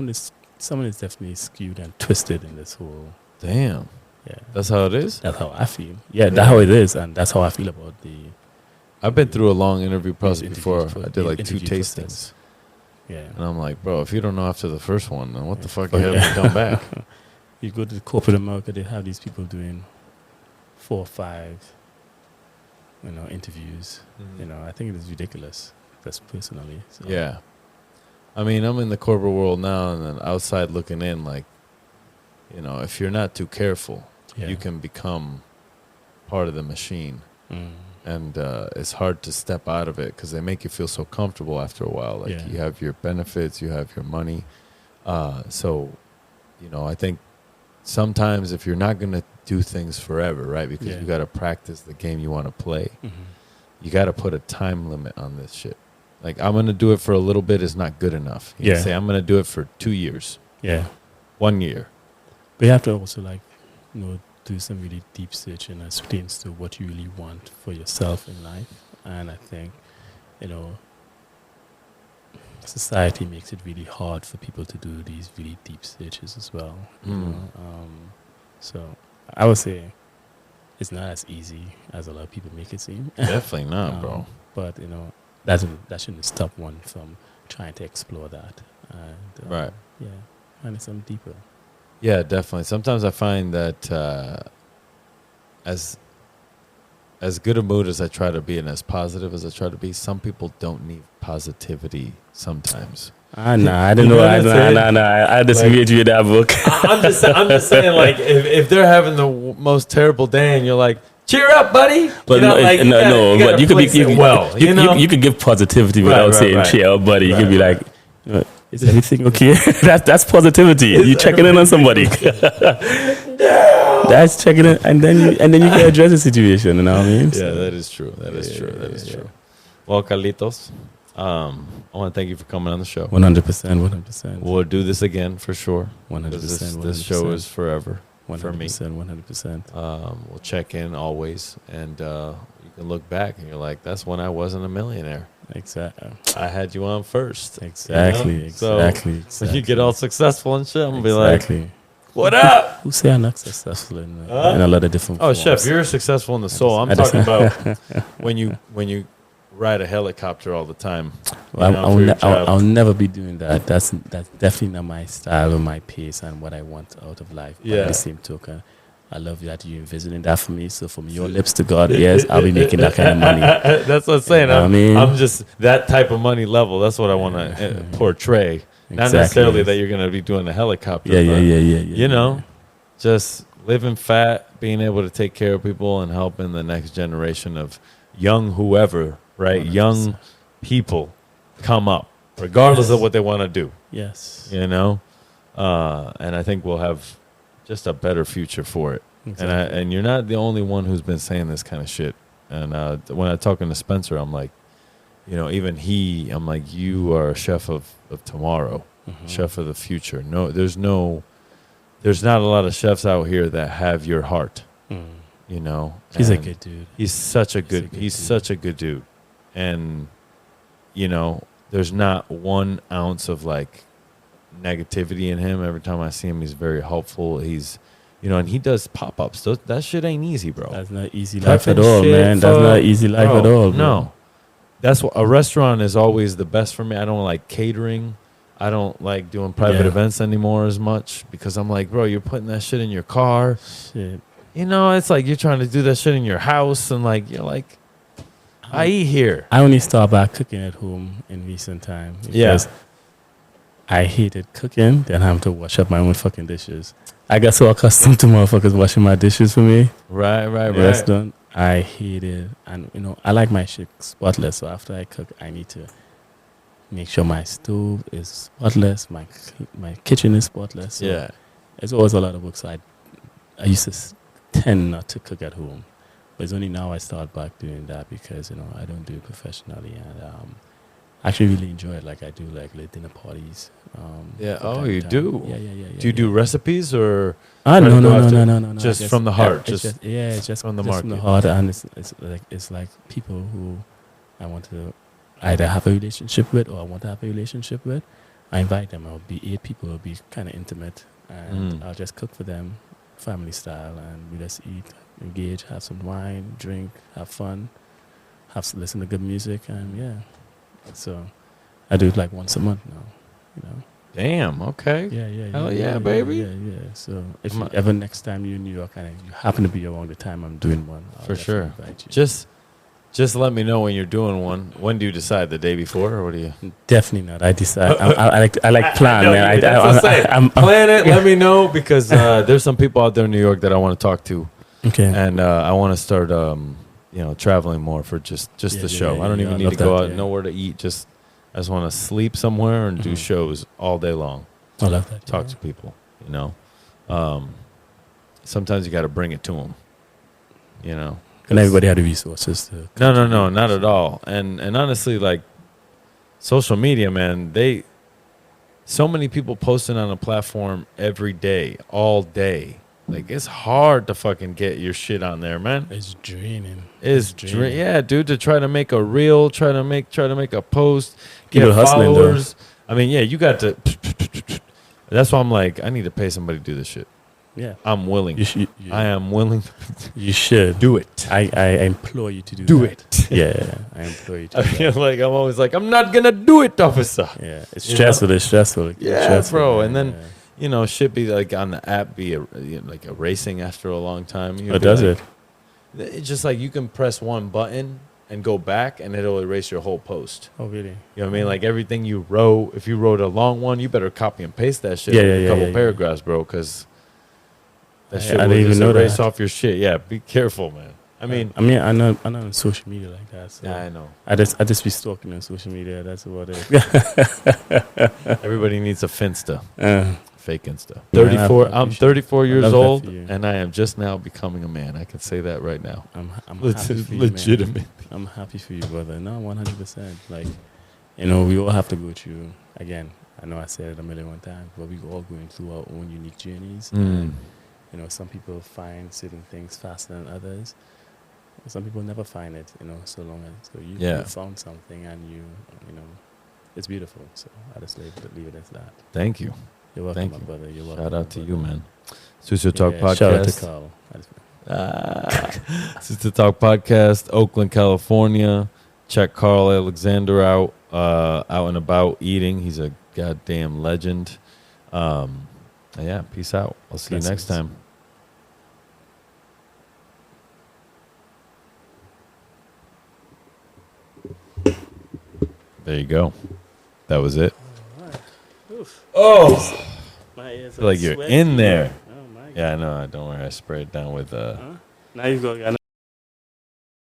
someone is definitely skewed and twisted in this whole. Damn. Yeah. That's how it is? That's how I feel. Yeah, that's how it is, and that's how I feel about I've been through a long interview process before. I did 2 tastings. Process. Yeah. And I'm like, bro, if you don't know after the first one, then what the fuck you have to come back? You go to corporate America, they have these people doing 4 or 5, interviews. I think it is ridiculous. That's personally. So. Yeah. I mean, I'm in the corporate world now, and then outside looking in, if you're not too careful, you can become part of the machine. And it's hard to step out of it because they make you feel so comfortable after a while. You have your benefits, you have your money. So, I think sometimes if you're not going to do things forever, right, because you got to practice the game you want to play, you got to put a time limit on this shit. I'm going to do it for a little bit is not good enough. You say, I'm going to do it for 2 years. Yeah. 1 year. But you have to also, do some really deep searching as pertains to what you really want for yourself in life. And I think, society makes it really hard for people to do these really deep searches as well. You know? So I would say it's not as easy as a lot of people make it seem. Definitely not, bro. But that shouldn't stop one from trying to explore that. And, Right. Yeah, find something deeper. Yeah, definitely. Sometimes I find that as good a mood as I try to be and as positive as I try to be, some people don't need positivity sometimes. I didn't know. I disagree with you with that book. I'm just saying, like, if they're having the most terrible day and you're like, cheer up, buddy. But but you could give positivity without saying cheer up, buddy. You could be like, is everything okay? that's positivity. You checking in on somebody. That's checking in, and then you can address the situation. You know what I mean? Yeah, that is true. That is true. Well, Carlitos, I want to thank you for coming on the show. 100%. We'll do this again for sure. 100%. This show is forever 100%, for me. 100%. We'll check in always, and you can look back and you're like, that's when I wasn't a millionaire. Exactly. I had you on first. Exactly. So when you get all successful and shit, I'm gonna be like, what up? Who say I'm not successful in a lot of different forms. Chef, you're successful in the soul. I'm talking about when you ride a helicopter all the time. I'll never be doing that. That's definitely not my style or my pace and what I want out of life. But at the same token, I love that you're envisioning that for me. So from your lips to God, yes, I'll be making that kind of money. That's what I'm saying. I'm just that type of money level. That's what I want to portray. Exactly. Not necessarily that you're going to be doing a helicopter. Yeah. Just living fat, being able to take care of people and helping the next generation of young whoever, right? 100%. Young people come up, regardless of what they want to do. Yes. And I think we'll have just a better future for it. Exactly. And you're not the only one who's been saying this kind of shit. And when I'm talking to Spencer, I'm like, even I'm like, you are a chef of tomorrow, chef of the future. No, there's not a lot of chefs out here that have your heart. He's a good dude. He's such a good dude. And, there's not 1 ounce of like negativity in him. Every time I see him, he's very helpful. He's, and he does pop-ups. That shit ain't easy, bro. That's not easy life at all, man. That's not easy life at all, bro. No. That's what a restaurant is always the best for me. I don't like catering. I don't like doing private events anymore as much because I'm like, bro, you're putting that shit in your car. Shit. It's like you're trying to do that shit in your house and like you're like, I eat here. I only start back cooking at home in recent time because I hated cooking, then having to wash up my own fucking dishes. I got so accustomed to motherfuckers washing my dishes for me. Right. Restaurant, I hate it. And, I like my shit spotless. So after I cook, I need to make sure my stove is spotless, my kitchen is spotless. So it's always a lot of work. So I used to tend not to cook at home. But it's only now I start back doing that because, I don't do it professionally. And I actually really enjoy it. Like I do like little dinner parties. You do? Yeah. Do you do recipes or? No. Just from the heart. It's just from the market. From the heart, and it's like people who I want to either have a relationship with or I want to have a relationship with. I invite them. I'll be 8 people. It'll be kind of intimate, and I'll just cook for them, family style, and we just eat, engage, have some wine, drink, have fun, listen to good music, and so I do it like once a month now. Damn. Okay. Yeah. Hell yeah, baby. Yeah. So if you ever next time you're in New York and you happen to be around the time I'm doing one, I'll for sure invite you. Just let me know when you're doing one. When do you decide? The day before, or what do you? Definitely not. I decide. I like plan, man. I'm plan it. Let me know because there's some people out there in New York that I want to talk to. Okay. And I want to start, traveling more for just the show. I don't even need to go out nowhere to eat. I just want to sleep somewhere and do shows all day long. I love that. Talk to people. Sometimes you got to bring it to them. And everybody had the resources to. No, not at all. And honestly, like social media, man, so many people posting on a platform every day, all day. Like, it's hard to fucking get your shit on there, man. It's draining. Yeah, dude, to try to make a reel, try to make a post, get People hustling, though. followers. I mean, yeah, you got to. That's why I'm like, I need to pay somebody to do this shit. Yeah. I'm willing. I am willing. You should. Do it. I implore you to Do that. it. Yeah, I implore you to I do feel that. like I'm always like, I'm not going to do it, officer. Yeah, it's You stressful. know? It's stressful. It's Yeah, stressful, bro. man. And then, Yeah. you know, shit be like on the app be like erasing after a long time. Oh, does like, it? It's just like you can press one button and go back and it'll erase your whole post. Oh, really? You know what I mean? Like everything you wrote, if you wrote a long one, you better copy and paste that shit. Yeah, in yeah, a yeah, couple yeah. paragraphs, bro, because that shit I will didn't just even know erase that. off your shit. Yeah, be careful, man. I mean, I'm not on social media like that. So yeah, I know. I just be stalking on social media. That's what it is. Everybody needs a Finsta. Fake Insta. Man, 34. I I'm 34 years love that old, for you. and I am just now becoming a man. I can say that right now. I'm happy for you, man. Legitimate. I'm happy for you, brother. No, 100%. Like, you know, we all have to go through. Again, I know I said it a million times, but we all going through our own unique journeys. And, you know, some people find certain things faster than others. Some people never find it. You know, so long as you found something, and you know, it's beautiful. So I just leave it as that. Thank you. You're welcome, Thank my you. brother. You're welcome. Shout out to my you, brother. man. Sister Talk Podcast. Shout out to Carl. Sister Talk Podcast, Oakland, California. Check Carl Alexander out and about eating. He's a goddamn legend. Yeah, peace out. I'll see you next time. There you go. That was it. Oh, My ears I feel like you're sweaty. in there. Oh my God. Yeah, I know. Don't worry. I sprayed it down with Now you've got.